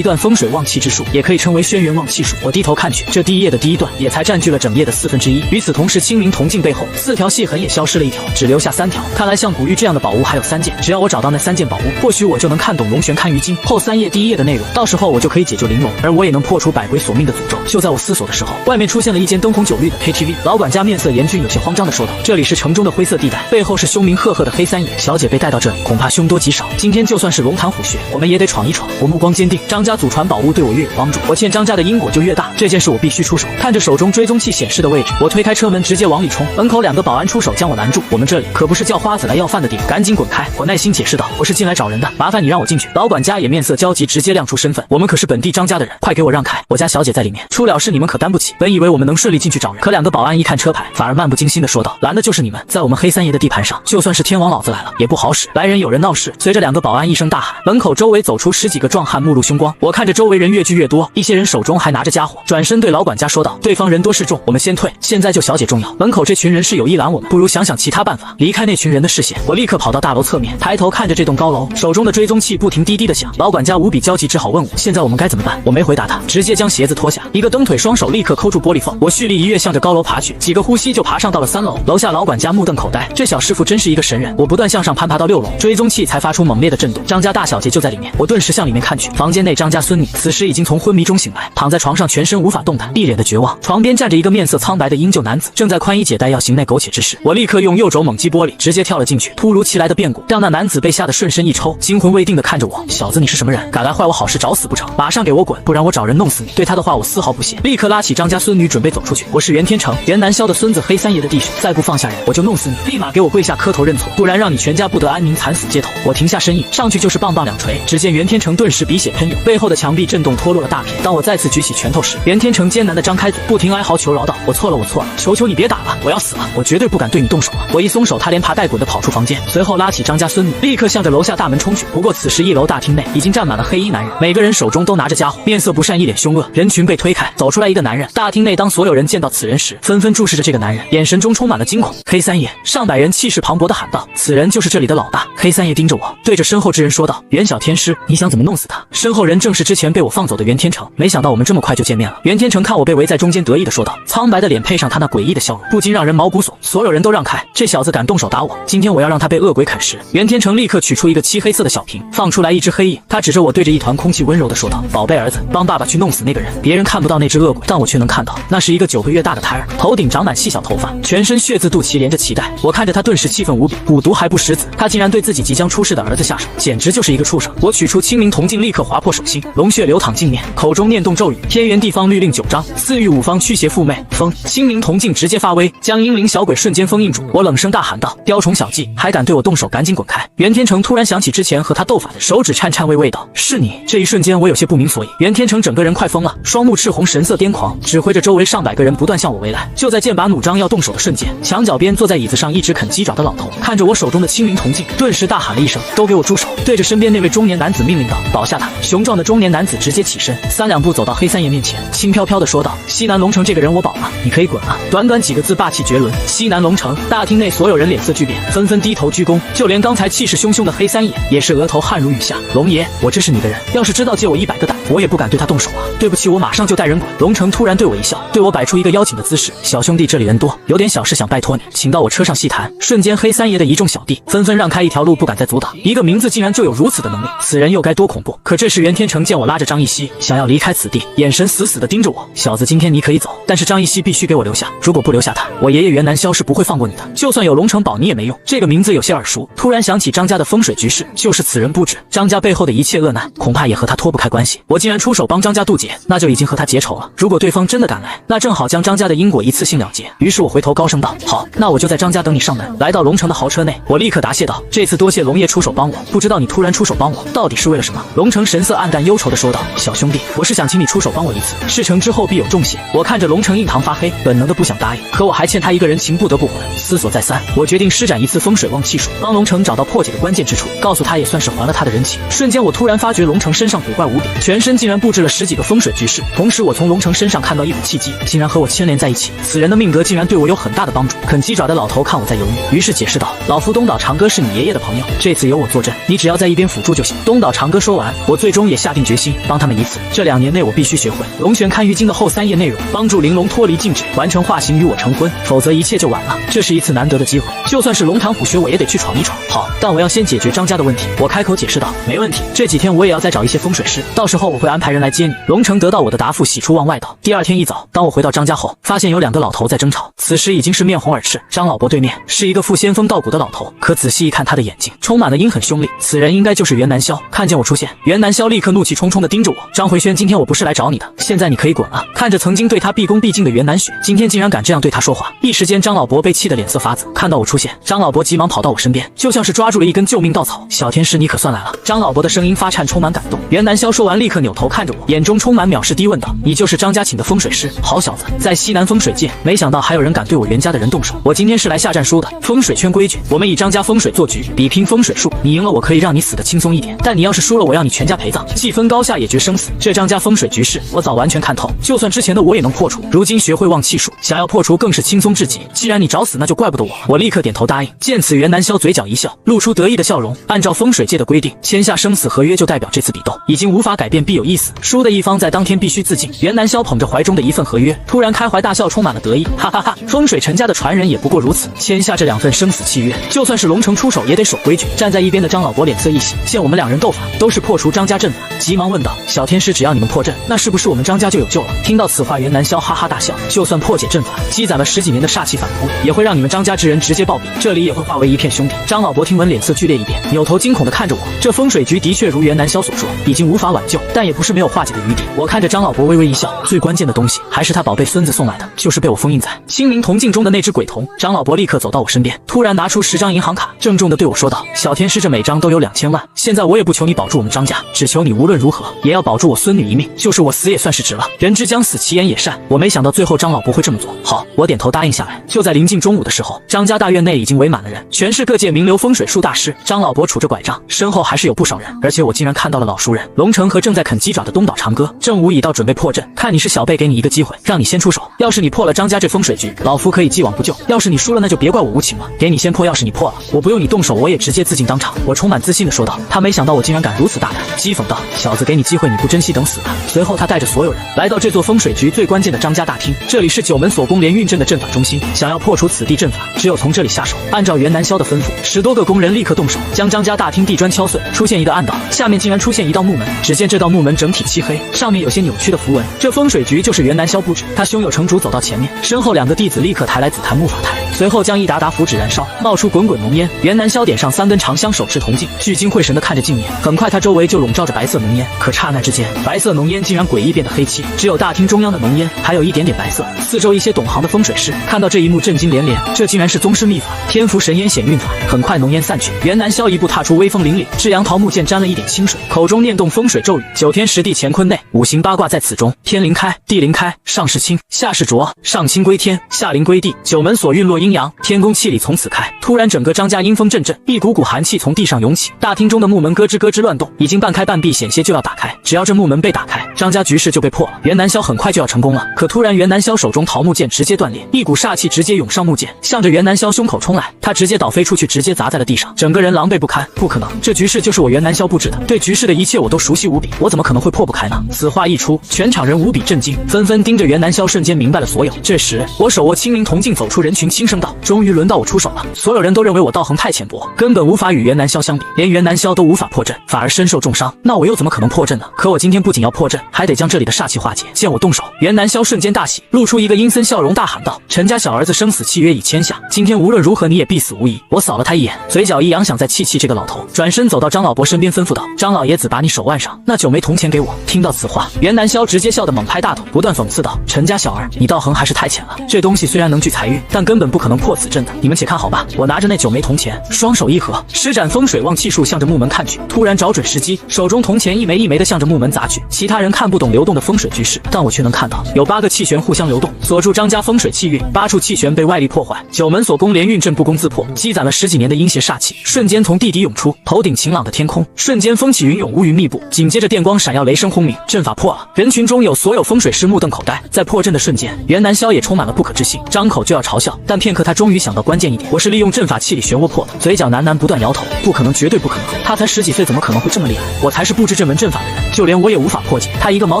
段风水旺气之术，也可以称为轩辕旺气术。我低头看去，这第一页的第一段也才占据了整页的1/4。与此同时，清明铜镜背后4条细痕也消失了1条，只留下3条。看来像古玉这样的宝物还有3件，只要我找到那3件宝物，或许我就能看懂龙玄堪舆经后3页第一页的内容，到时候我就可以解救玲珑，而我也能破除百鬼索命的诅咒。就在我思索的时候，外面出现了一间灯红酒绿的 KTV， 老管家面色严峻，有些慌张地说道：“这里是城中的灰色地带，背后是凶名赫赫的黑三爷，小姐被带到这里，恐怕凶多吉少。今天就算是龙潭虎穴，我们也得闯一闯。”我目光坚定，张家祖传宝物对我越有帮助，我欠张家的因果就越大，这件事我必须出手。看着手中追踪器显示的位置，我推开车门直接往里冲，门口2个保安出手将我拦住：“我们这里可不是叫花子来要饭的地方，赶紧滚开！”我耐心解释道：“我是进来找人的，麻烦你让我进去。”老管家也面色焦急，直接亮出身份：“我们可是本地张家的人，快给我让开！我家小姐在里面，出了事你们可担不起。”本以为我们能顺利进去找人，可2个保安一看车牌，反而漫不经心地说道：“拦的就是你们，在我们黑三爷的地盘上，就算是天王老子来了也不好使。来人，有人闹事！”随着2个保安一声大喊，门口周围走出10几个壮汉，目露凶光。我看着周围人越聚越多，一些人手中还拿着家伙，转身对老管家说道：“对方人多势众，我们先退，现在救小姐重要。门口这群人是有意拦我们，不如想想其他办法，离开那群人的视线。”我立刻跑到大楼侧面，抬头看着这栋高楼，手中的追踪器不停滴滴的响。老管家无比焦急，只好问我：“现在我们该怎么办？”我没回答他，直接将鞋子脱下，一个蹬腿，双手立刻抠住玻璃缝。我蓄力一跃，向着高楼爬去，几个呼吸就爬上到了3楼。楼下老管家目瞪口呆，这小师傅真是一个神人。我不断向上攀爬到6楼，追踪器才发出猛烈的震动。张家大小姐就在里面，我顿时向里面看去，房间内张家孙女此时已经从昏迷中醒来，躺在床上，全身无法动弹，一脸的绝望。床边站着一个面色苍白的英俊男子，正在宽衣解带要行那苟且之事。我立刻用右肘猛击玻璃，直接跳了进去。突如其来的变故让那男子被吓得顺身一抽，惊魂未定的看着我：“小子，你是什么人？敢来坏我好事，找死不成？马上给我滚，不然我找人弄死你！”对他的话我丝毫不信，立刻拉起张家孙女准备走出去。“我是袁天成，袁南萧的孙子，黑三爷的弟兄，再不放下人，我就弄死你！立马给我跪下磕头认错，不然让你全家不得安宁，惨死街头！”我停下身影，上去就是棒棒2锤。只见袁天成顿时鼻血喷涌，背后的墙壁震动，脱落了大片。当我再次举起拳头时，袁天成艰难地张开嘴，不停哀嚎求饶道：“我错了，我错了，求求你别打了，我要死了，我绝对不敢对你动手了。”我一松手，他连爬带滚地跑出房间，随后拉起张家孙女，立刻向着楼下大门冲去。不过此时1楼大厅内已经站满了黑衣男人，每个人手中都拿着家伙，面色不善，一脸凶恶。人群被推开，走出来一个男人。大厅内当所有人见到此人时，纷纷注视着这个男人，眼神中充满了惊恐。“黑三爷！”上百人气势磅礴地喊道：“此人就是这里的老大。”黑三爷盯着我，对着身后之人说道：“袁小天师，你想怎么弄死他？”身后人正是之前被我放走的袁天成。没想到我们这么快就见面了。袁天成看我被围在中间，得意地说道，苍白的脸配上他那诡异的笑容，不禁让人毛骨悚。所有人都让开，这小子敢动手打我，今天我要让他被恶鬼啃食。袁天成立刻取出一个漆黑色的小瓶，放出来一只黑影，他指着我，对着一团空气温柔地说道：“宝贝儿子，帮爸爸去弄死那个人。”别人看不到那只恶鬼，但我却能看到，那是一个9个月大的胎儿，头顶长满细小头发，全身血渍肚脐连着脐带。我看着他顿时气愤无比，蛊毒还不识子，他竟然对自己即将出世的儿子下手，简直就是一个畜生。我取出清明铜镜，立刻划破手心，龙血流淌镜面，口中念动咒语：“天圆地方律令9章，四御五方驱邪附魅。”封清明铜镜直接发威，将阴灵小鬼瞬间封印住。我冷声大喊道：“雕虫小技，还敢对我动手，赶紧滚开！”袁天成突然想起之前和他斗法的手指颤颤巍巍道：“是你！”这一瞬间我有些不明所以。袁天成整个人快疯了，双目赤红，神色癫狂，指挥着周围上百个人不断向我围来。就在剑拔弩张要动手的瞬间，墙角边坐在椅子上一直啃鸡爪的老头看着我手中的清明铜镜，顿时大喊了一声：“都给我住手！”对着身边那位中年男子命令道：“保下他！”雄壮的中年男子直接起身，3两步走到黑三爷面前，轻飘飘地说道：“西南龙城这个人我保了，你可以滚了。”短短几个字，霸气绝伦。西南龙城，大厅内所有人脸色巨变，纷纷低头鞠躬，就连刚才气势汹汹的黑三爷也是额头汗如雨下。龙爷，我支持你的人，要是知道借我100个胆，我也不敢对他动手啊！对不起，我马上就带人滚。龙城突然对我一笑，对我摆出一个邀请的姿势：“小兄弟，这里人多，有点小事想拜托你，请到我车上细谈。”瞬间，黑三爷的一众小弟纷纷让开一条路，不敢再阻挡。一个名字竟然就有如此的能力，此人又该多恐怖？可这时袁天成见我拉着张艺熙想要离开此地，眼神死死地盯着我：“小子，今天你可以走，但是张艺熙必须给我留下，如果不留下他，我爷爷袁南萧是不会放过你的。就算有龙城保你也没用。”这个名字有些耳熟，突然想起张家的风水局势，就是此人布置。张家背后的一切恶难，恐怕也和他脱不开关系。我竟然出手帮张家渡劫，那就已经和他结仇了。如果对方真的敢来，那正好将张家的因果一次性了结。于是我回头高声道：“好，那我就在张家等你上门。”来到龙城的豪车内，我立刻答谢道：“这次多谢龙爷出手帮我，不知道你突然出手帮我，到底是为了什么？”龙城神色黯淡忧愁地说道：“小兄弟，我是想请你出手帮我一次，事成之后必有重谢。”我看着龙城印堂发黑，本能的不想答应，可我还欠他一个人情，不得不还。思索再三，我决定施展一次风水旺气术，帮龙城找到破解的关键之处，告诉他也算是还了他的人情。情，瞬间我突然发觉龙城身上古怪无比，全身竟然布置了10几个风水局势。同时我从龙城身上看到一股契机，竟然和我牵连在一起，此人的命格竟然对我有很大的帮助。啃鸡爪的老头看我在犹豫，于是解释道：“老夫东岛长歌是你爷爷的朋友，这次由我坐镇，你只要在一边辅助就行。”东岛长歌说完，我最终也下定决心帮他们一次。这2年内我必须学会龙泉堪舆经的后3页内容，帮助玲珑脱离禁制，完成化形与我成婚，否则一切就晚了。这是一次难得的机会，就算是龙潭虎穴我也得去闯一闯。好，但我要先解决张家的问题。我开口解释道：“没问题，这几天我也要再找一些风水师，到时候我会安排人来接你。”龙城得到我的答复，喜出望外道。第2天一早，当我回到张家后，发现有2个老头在争吵，此时已经是面红耳赤。张老伯对面是一个副仙风道骨的老头，可仔细一看，他的眼睛充满了阴狠凶戾，此人应该就是袁南萧。看见我出现，袁南萧立刻怒气冲冲地盯着我：“张回轩，今天我不是来找你的，现在你可以滚了。”看着曾经对他毕恭毕敬的袁南雪，今天竟然敢这样对他说话，一时间张老伯被气得脸色发紫。看到我出现，张老伯急忙跑到我身边，就像是抓住了一根救命稻草：“小天师，你可算来了。”张老伯的声音发颤，充满感动。袁南萧说完，立刻扭头看着我，眼中充满藐视，低问道：“你就是张家请的风水师？好小子，在西南风水界，没想到还有人敢对我袁家的人动手。我今天是来下战书的。风水圈规矩，我们以张家风水做局，比拼风水术。你赢了，我可以让你死得轻松一点；但你要是输了，我要你全家陪葬，既分高下，也决生死。这张家风水局势，我早完全看透，就算之前的我也能破除。如今学会忘气术，想要破除更是轻松至极。既然你找死，那就怪不得我。”我立刻点头答应。见此，袁南萧嘴角一笑，露出得意的笑容。按照风水界的规定，签下生死合约就代表这次比斗已经无法改变，必有一死，输的一方在当天必须自尽。袁南萧捧着怀中的一份合约，突然开怀大笑，充满了得意，哈哈哈！风水陈家的传人也不过如此，签下这2份生死契约，就算是龙城出手也得守规矩。站在一边的张老伯脸色一喜，见我们2人斗法都是破除张家阵法，急忙问道：“小天师，只要你们破阵，那是不是我们张家就有救了？”听到此话，袁南萧哈哈大笑：“就算破解阵法，积攒了10几年的煞气反扑，也会让你们张家之人直接暴毙，这里也会化为一片兄弟。”张老伯听闻脸色剧烈一变，扭头惊恐地看着我。这风水局的确如袁南萧所说，已经无法挽救，但也不是没有化解的余地。我看着张老伯微微一笑，最关键的东西还是他宝贝孙子送来的，就是被我封印在清明铜镜中的那只鬼童。张老伯立刻走到我身边，突然拿出10张银行卡，郑重地对我说道：“小天师，这每张都有2000万，现在我也不求你保住我们张家，只求你无论如何也要保住我孙女一命，就是我死也算是值了。人之将死，其言也善。”我没想到最后张老伯会这么做。好，我点头答应下来。就在临近中午的时候，张家大院内已经围满了人，全是各界名流风水术大师。张老伯杵着拐杖，身后还是有不少人，而且我竟然看到了老熟人龙城和正在啃鸡爪的东岛长歌。正午已到，准备破阵，看你是小辈，给你一个机会，让你先出手。要是你破了张家这风水局，老夫可以既往不咎；要是你输了，那就别怪我无情了。给你先破，要是你破了，我不用你动手，我也直接自尽当场。我充满自信地说道。他没想到我竟然敢如此大胆，讥讽道：“小子，给你机会你不珍惜，等死吧！”随后他带着所有人来到这座风水局最关键的张家大厅，这里是9门锁宫连运阵的阵法中心，想要破除此地阵法，只有从这里下手。按照袁南萧的吩咐，10多个工人立刻动手，将张家大厅地砖敲碎，出现一个暗道，下面竟然出现一道木门。只见这道木门整体漆黑，上面有些扭曲的符文。这风水局就是袁南萧布置。他胸有成竹走到前面，身后2个弟子立刻抬来紫檀木法台，随后将一沓沓符纸燃烧，冒出滚滚浓烟。袁南萧点上3根长香，手持铜镜，聚精会神地看着镜面。很快他周围就笼罩着白色浓烟，可刹那之间，白色浓烟竟然诡异变得黑漆，只有大厅中央的浓烟还有一点点白色。四周一些懂行的风水师看到这一幕震惊连连，这竟然是宗师秘法天符神烟显运法。很快浓烟散去，袁南萧一步踏出威风凛凛，至阳桃木剑沾了一点清水，口中念动风水咒语：9天10地乾坤内，5行八卦在此中，天灵开，地灵开，上是清，下是浊，上清归天，下灵归地，9门锁运落阴阳，天宫气里从此开。突然整个张家阴风阵阵，一股股寒气从地上涌起，大厅中的木门咯吱咯吱乱动，已经半开半闭，险些就要打开。只要这木门被打开，张家局势就被破了，袁南萧很快就要成功了。可突然袁南萧手中桃木剑直接断裂，一股煞气直接涌上木剑，向着袁南萧胸口冲来，他直接倒飞出去，直接砸在了地上，整个人狼狈不堪。不可能，这局势就是我袁南萧布置的，对局势的一切我都熟悉无比，我怎么可能会破不开呢？此话一出，全场人无比震惊，纷纷盯着袁南萧，瞬间明白了所有。这时我手握清明铜镜走出人群，轻声道：“终于轮到我出手了。”所有人都认为我道行太浅薄，根本无法与袁南萧相比，连袁南萧都无法破阵，反而身受重伤，那我又怎么可能破阵呢？可我今天不仅要破阵，还得将这里的煞气化解。见我动手，袁南萧瞬间大喜，露出一个阴森笑容，大喊道：“陈家小儿子生死契约已签下，今天无论如何你也必死无疑。”我扫了他一眼，嘴角一扬，想再气气这个老头，转身走到张老伯身边，吩咐道：“张老爷子，把你手腕上那9枚铜钱给我。”听到此话，袁南萧直接笑得猛拍大腿，不断讽刺道：“陈家小儿，你道行还是太浅了，这东西虽然能聚财运，但根本不可能破此阵的，你们且看好吧。”我拿着那9枚铜钱，双手一合，施展风水旺气术，向着木门看去，突然找准时机，手中铜钱一枚一枚的向着木门砸去。其他人看看不懂流动的风水局势，但我却能看到有8个气旋互相流动，锁住张家风水气运。8处气旋被外力破坏，9门锁宫连运阵不攻自破，积攒了10几年的阴邪煞气瞬间从地底涌出，头顶晴朗的天空瞬间风起云涌，乌云密布，紧接着电光闪耀，雷声轰鸣，阵法破了。人群中有所有风水师目瞪口呆，在破阵的瞬间，袁南萧也充满了不可置信，张口就要嘲笑，但片刻他终于想到关键一点，我是利用阵法器里漩涡破的。嘴角喃喃不断摇头，不可能，绝对不可能，他才10几岁，怎么可能会这么厉害？我才是布置这门阵法的人，就连我也无法破解，他一个毛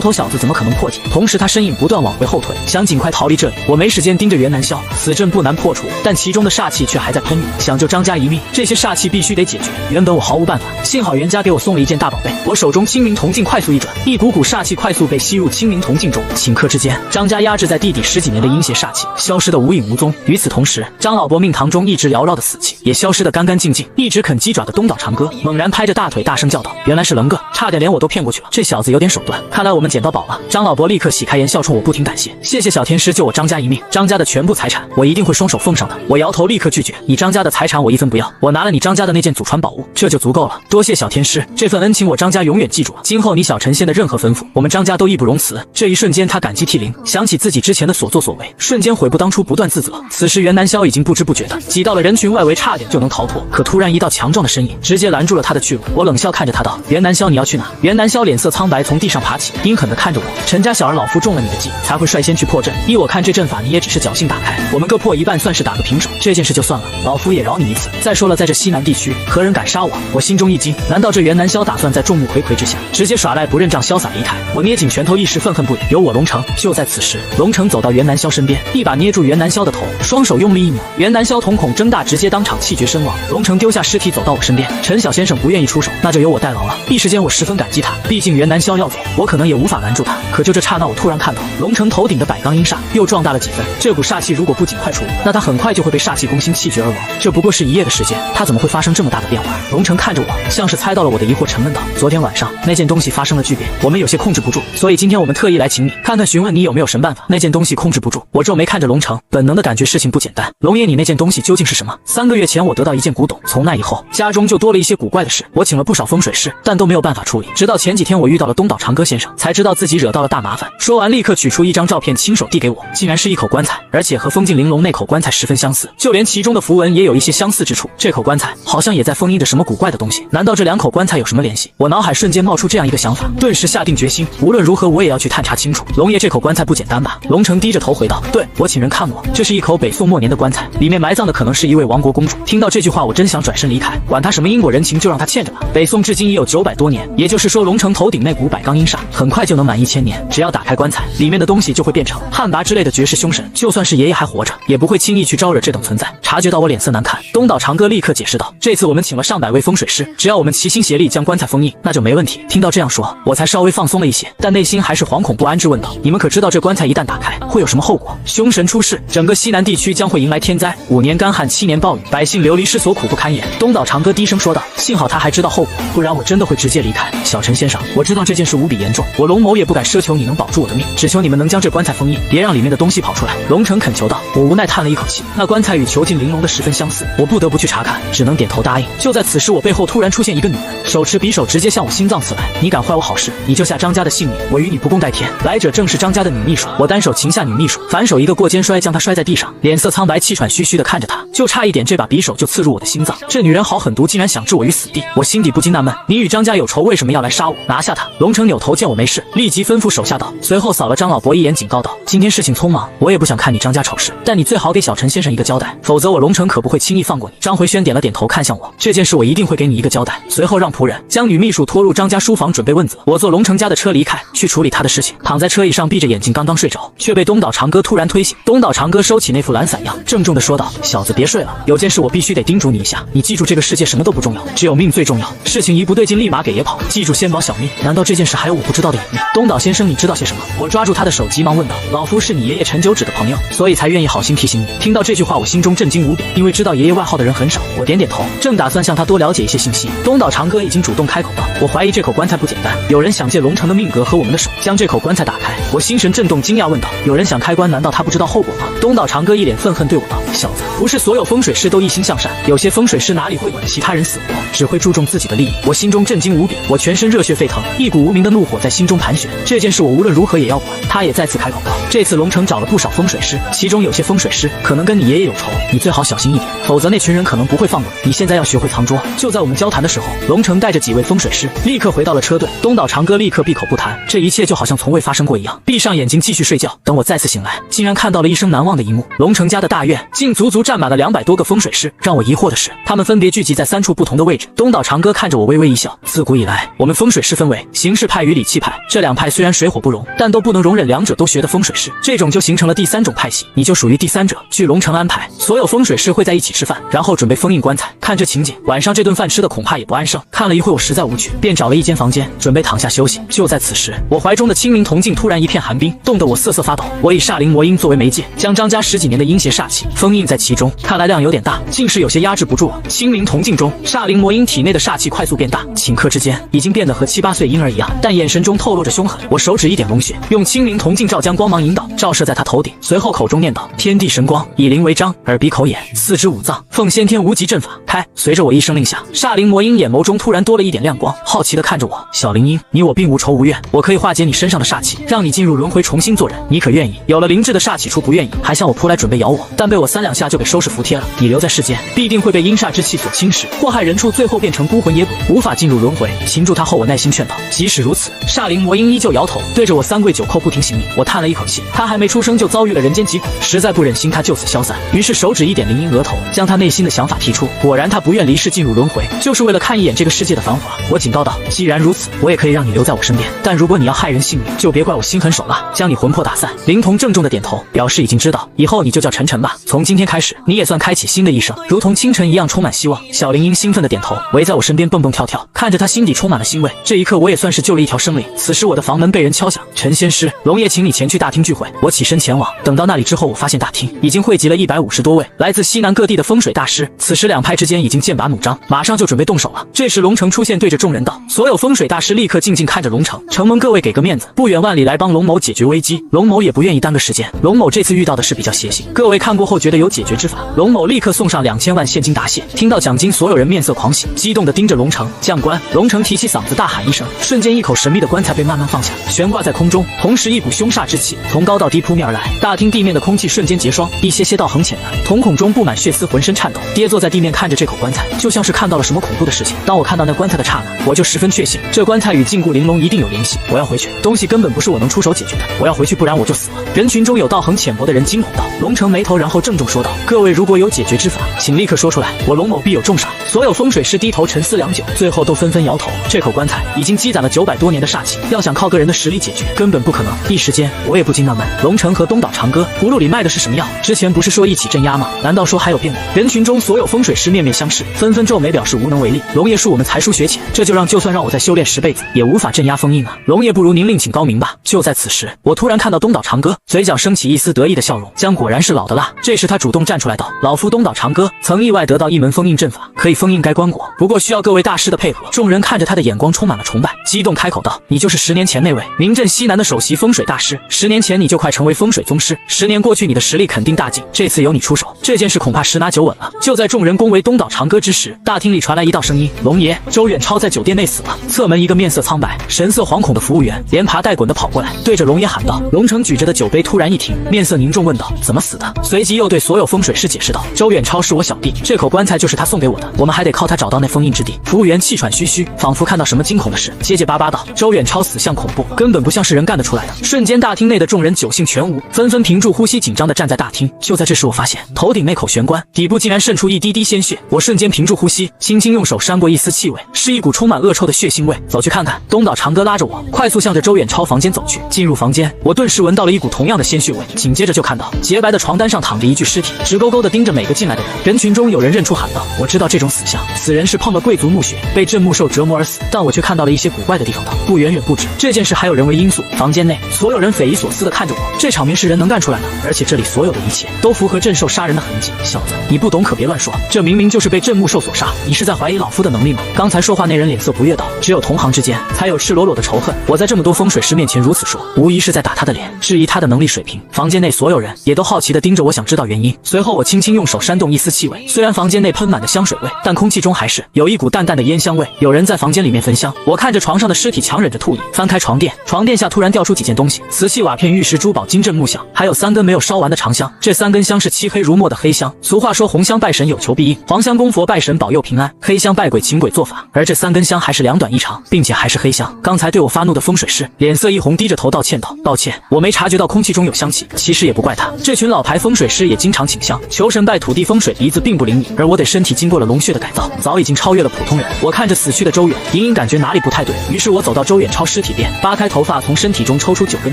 头小子怎么可能破解？同时他身影不断往回后退，想尽快逃离这里。我没时间盯着袁南萧，此阵不难破除，但其中的煞气却还在喷涌，想救张家一命，这些煞气必须得解决。原本我毫无办法，幸好袁家给我送了一件大宝贝，我手中清明铜镜快速一转，一股股煞气快速被吸入清明铜镜中，顷刻之间，张家压制在地底10几年的阴邪煞气消失得无影无踪。与此同时，张老伯命堂中一直缭绕的死气也消失得干干净净，一直啃鸡爪的东岛长歌猛然拍着大腿大声叫道：“原来是棱个，差点连我都骗过去了，这小子有点手段，看来我们捡到宝了。”张老伯立刻喜开颜笑，冲我不停感谢：“谢谢小天师救我张家一命，张家的全部财产我一定会双手奉上的。”我摇头立刻拒绝：“你张家的财产我一分不要，我拿了你张家的那件祖传宝物，这就足够了。多谢小天师，这份恩情我张家永远记住了，今后你小陈仙的任何吩咐，我们张家都义不容辞。”这一瞬间他感激涕零，想起自己之前的所作所为，瞬间悔不当初，不断自责。此时袁南萧已经不知不觉的挤到了人群外围，差点就能逃脱，可突然一道强壮的身影直接拦住了他的去路。我冷笑看着他道：“袁南萧，你要去哪？”袁南萧脸色苍白，从地上爬起，阴狠地看着我：“陈家小儿，老夫中了你的计，才会率先去破阵。依我看，这阵法你也只是侥幸打开，我们各破一半，算是打个平手。这件事就算了，老夫也饶你一次。再说了，在这西南地区，何人敢杀我？”我心中一惊，难道这袁南萧打算在众目睽睽之下直接耍赖不认账，潇洒离开？我捏紧拳头，一时愤恨不已。有我龙城。就在此时，龙城走到袁南萧身边，一把捏住袁南萧的头，双手用力一扭，袁南萧瞳孔睁大，直接当场气绝身亡。龙城丢下尸体走到我身边：“陈小先生不愿意出手，那就由我代劳了。”一时间我十分感激他，毕竟袁南萧要走，我可能也无法拦住他。可就这刹那，我突然看到龙城头顶的百罡阴煞又壮大了几分，这股煞气如果不尽快除，那他很快就会被煞气攻心，气绝而亡。这不过是1夜的时间，他怎么会发生这么大的变化？龙城看着我，像是猜到了我的疑惑，沉闷道：“昨天晚上那件东西发生了巨变，我们有些控制不住，所以今天我们特意来请你，看看询问你有没有神办法。”那件东西控制不住，我皱眉看着龙城，本能的感觉事情不简单。龙爷，你那件东西究竟是什么？3个月前我得到一件古董，从那以后家中就多了一些古怪的事，我请了不少风水师，但都没有办法处理。直到前几天我遇到了东岛长歌先生，才知道自己惹到了大麻烦。说完立刻取出一张照片，亲手递给我，竟然是一口棺材，而且和封禁玲珑那口棺材十分相似，就连其中的符文也有一些相似之处。这口棺材好像也在封印着什么古怪的东西，难道这2口棺材有什么联系？我脑海瞬间冒出这样一个想法，顿时下定决心，无论如何我也要去探查清楚。龙爷，这口棺材不简单吧？龙城低着头回道：“对，我请人看过，这是一口北宋末年的棺材，里面埋葬的可能是一位亡国公主。”听到这句话，我真想转身离开，管他什么因果人情，就让他欠着吧。北宋至今已有900多年，也就是说龙城头顶那股百罡阴煞很快就能满1000年。只要打开棺材，里面的东西就会变成汉魃之类的绝世凶神，就算是爷爷还活着，也不会轻易去招惹这等存在。察觉到我脸色难看，东岛长歌立刻解释道：“这次我们请了上百位风水师，只要我们齐心协力将棺材封印，那就没问题。”听到这样说，我才稍微放松了一些，但内心还是惶恐不安，质问道：“你们可知道这棺材一旦打开会有什么后果？凶神出世，整个西南地区将会迎来天灾，5年干旱，7年暴雨，百姓流离失所，苦不堪言。”东岛长歌低声说道：“幸好他还知道后果，不然我真的会直接离开。小陈先生，我知道这件事无比严重，我龙某也不敢奢求你能保住我的命，只求你们能将这棺材封印，别让里面的东西跑出来。”龙城恳求道。我无奈叹了一口气，那棺材与囚禁玲珑的十分相似，我不得不去查看，只能点头答应。就在此时，我背后突然出现一个女人，手持匕首直接向我心脏刺来。你敢坏我好事，你就下张家的性命，我与你不共戴天。来者正是张家的女秘书，我单手擒下女秘书，反手一个过肩摔，将她摔在地上，脸色苍白，气喘吁吁地看着她，就差一点这把匕首就刺入我的心脏。这女人好狠毒，竟然想置我于死地。我心底不禁纳闷，你与张家有仇，为什么要来杀我？拿下她！龙城扭头见我没事，立即吩咐手下道，随后扫了张老伯一眼，警告道：“今天事情匆忙，我也不想看你张家丑事，但你最好给小陈先生一个交代，否则我龙城可不会轻易放过你。”张回轩点了点头，看向我：“这件事我一定会给你一个交代。”随后让仆人将女秘书拖入张家书房，准备问责。我坐龙城家的车离开，去处理他的事情。躺在车椅上闭着眼睛，刚刚睡着，却被东岛长歌突然推醒。东岛长歌收起那副懒散样，郑重地说道：“小子别睡了，有件事我必须得叮嘱你一下，你记住，这个世界什么都不重要，只有命最重要。事情一不对劲，立马给爷跑，记住先保小命。难道这件事还有我不知道的隐秘？东岛先生，你知道些什么？”我抓住他的手，急忙问道：“老夫是你爷爷陈九指的朋友，所以才愿意好心提醒你。”听到这句话，我心中震惊无比，因为知道爷爷外号的人很少。我点点头，正打算向他多了解一些信息，东岛长歌已经主动开口道：“我怀疑这口棺材不简单，有人想借龙城的命格和我们的手将这口棺材打开。”我心神震动，惊讶问道：“有人想开棺，难道他不知道后果吗？”东岛长歌一脸愤恨对我道：“小子，不是所有风水师都一心向善，有些风水师哪里会管其他人死活，只会注重自己的利益。”我心中震惊无比，我全身热血沸腾，一股无名的怒火在在心中盘旋。这件事我无论如何也要管。他也再次开口道：这次龙城找了不少风水师，其中有些风水师可能跟你爷爷有仇，你最好小心一点，否则那群人可能不会放过你。你现在要学会藏拙。就在我们交谈的时候，龙城带着几位风水师立刻回到了车队。东岛长歌立刻闭口不谈，这一切就好像从未发生过一样，闭上眼睛继续睡觉。等我再次醒来，竟然看到了一生难忘的一幕。龙城家的大院竟足足站满了200多个风水师。让我疑惑的是，他们分别聚集在3处不同的位置。东岛长歌看着我微微一笑，自古以来，我们风水师分为形式派与理气派，这2派虽然水火不容，但都不能容忍2者都学的风水师，这种就形成了第3种派系，你就属于第3者。据龙城安排，所有风水师会在一起吃饭，然后准备封印棺材。看这情景，晚上这顿饭吃的恐怕也不安生。看了一会，我实在无趣，便找了一间房间，准备躺下休息。就在此时，我怀中的清灵铜镜突然一片寒冰，冻得我瑟瑟发抖。我以煞灵魔音作为媒介，将张家10几年的阴邪煞气封印在其中，看来量有点大，竟是有些压制不住了。清灵铜镜中，煞灵魔音体内的煞气快速变大，顷刻之间已经变得和7、8岁婴儿一样，但眼神中透露着凶狠。我手指一点龙血，用清灵铜镜照将光芒引导，照射在他头顶，随后口中念道：天地神光，以灵为章，耳鼻口眼4肢5脏，奉先天无极阵法开。随着我一声令下，煞灵魔音眼眸中突然多了一点亮光，好奇地看着我：小灵音，你我并无仇无怨，我可以化解你身上的煞气，让你进入轮回重新做人，你可愿意？有了灵智的煞气除不愿意，还向我扑来准备咬我，但被我3、2下就给收拾服帖了。你留在世间，必定会被阴煞之气所侵蚀，祸害人畜，最后变成孤魂野鬼，无法进入轮回。擒住他后，我耐心劝导，即使如此，煞灵魔音依旧摇头，对着我3跪9叩不停行礼。我叹了一口气，他还没出生就遭遇了人间疾苦，实在不忍心他就此消散，于是手指一点灵音额头，将他内心的想法提出。果然他不愿离世进入轮回，就是为了看一眼这个世界的繁华。我警告道，既然如此，我也可以让你留在我身边，但如果你要害人性命，就别怪我心狠手辣，将你魂魄打散。灵童郑重的点头，表示已经知道，以后你就叫晨晨吧。从今天开始，你也算开启新的一生，如同清晨一样充满希望。小灵音兴奋的点头，围在我身边蹦蹦跳跳，看着他心底充满了欣慰。这一刻我也算是救了一条生灵。此时我的房门被人敲响，陈仙师，龙爷请你前去大厅聚会。我起身前往，等到那里之后，我发现大厅已经汇集了150多位来自西南各地的风水大师。此时2派之间已经剑拔弩张，马上就准备动手了。这时龙城出现，对着众人道：所有风水大师立刻静静看着龙城，承蒙各位给个面子，不远万里来帮龙某解决危机。龙某也不愿意耽搁时间，龙某这次遇到的事比较邪性，各位看过后觉得有解决之法，龙某立刻送上2000万现金答谢。听到奖金，所有人面色狂喜，激动地盯着龙城。将官，龙城提起嗓子大喊一声，瞬间一口神秘的棺材被慢慢放下，悬挂在空中，同时一股凶煞之气从高到低扑面而来，大厅地面的空气瞬间结霜，一些道横浅的，瞳孔中布满血丝，浑身颤抖，跌坐在地面看着这口棺材，就像是看到了什么恐怖的事情。当我看到那棺材的刹那，我就十分确信，这棺材与禁锢玲珑一定有联系。我要回去，东西根本不是我能出手解决的，我要回去，不然我就死了。人群中有道行浅薄的人惊恐道。龙城眉头，然后郑重说道：各位如果有解决之法，请立刻说出来，我龙某必有重赏。所有风水师低头沉思良久，最后都纷纷摇头。这口棺材已经积攒了900多年的煞气，要想靠个人的实力解决，根本不可能。一时间我也不禁纳闷，龙城和东岛长歌葫芦里卖的是什么药？之前不是说一起镇压吗？难道说还有变故？人群中所有风水师面面相视，纷纷皱眉表示无能为力。龙爷恕我们才疏学浅，这就让就算让我再修炼10辈子，也无法镇压封印啊！龙爷不如您另请高明吧。就在此时，我突然看到东岛长歌嘴角升起一丝得意的笑容，姜果然是老的辣。这时他主动站出来道：老夫东岛长歌曾意外得到一门封印阵法，可以封印该棺椁，不过需要各位大师的配合。众人看着他的眼光充满了崇拜，激动开口道：你就是10年前那位名震西南的首席风水大师，10年前你就快成为风水宗师，10年过去你的实力肯定大进，这次由你出手，这件事恐怕10拿9稳了。就在众人恭维东岛长歌之时，大厅里传来一道声音：龙爷，周远超在酒店内死了。侧门一个面色苍白神色惶恐的服务员连爬带滚的跑过来，对着龙爷喊道。龙城举着的酒杯突然一停，面色凝重问道：怎么死的？随即又对所有风水师解释道：周远超是我小弟，这口棺材就是他送给我的，我们还得靠他找到那封印之地。服务员气喘吁吁，仿佛看到什么惊恐的事，结结巴巴道：周远超死相恐怖，根本不像是人干得出来的。瞬间大厅内的众人酒兴全无，纷纷屏住呼吸，紧张地站在大厅。就在这时，我发现头顶那口玄关底部竟然渗出一滴滴鲜血，我瞬间屏住呼吸，轻轻用手扇过一丝气味，是一股充满恶臭的血腥味。走去看看。东岛长歌拉着我快速向着周远超房间走去。进入房间，我顿时闻到了一股同样的鲜血味，紧接着就看到洁白的床单上躺着一具尸体，直勾勾地盯着每个进来的人。人群中有人认出喊道：我知道这种死相，此人是碰了贵族墓穴，被镇墓兽折磨而死。但我却看到了一些古怪的地方道：不，远远不止，这件事还有人为因素。房间内所有人匪夷所思地看着我，这场面是人能干出来的，而且这里所有的一切都符合镇兽杀人的痕迹。小子，你不懂可别乱说，这明明就是被镇墓兽所杀，你是在怀疑老夫的能力吗？刚才说话那人脸色不悦道：只有同行之间才有赤裸裸的仇恨，我在这么多风水师面前如此说，无疑是在打他的脸，质疑他的能力水平。房间内所有人也都好奇地盯着我，想知道原因。随后我轻轻用手扇动一丝气味，虽然房间内喷满的香水味，但空气中还是有一股淡淡的烟香味，有人在房间里面焚香。我看着床上的尸体，强忍着吐意，翻开床垫，床垫下突然掉出几件东西：瓷器、瓦片、玉石、珠宝、金镇木香，还有3根没有烧完的长香。这3根香是漆黑如墨的黑香。俗话说红香拜神有求必应，黄香供佛拜神保佑平安，黑香拜鬼请鬼做法。而这3根香还是2短1长，并且还是黑香。刚才对我发怒的风水师脸色一红，低着头道歉道：“抱歉，我没察觉到空气中有香气。”其实也不怪他，这群老牌风水师也经常请香求神拜土地，风水鼻子并不灵敏，而我得身体经过了龙穴的改造，早已经超越了普通人。我看着死去的周远，隐隐感觉哪里不太对，于是我走到周远超尸体边，扒开头发，从身体中抽出9根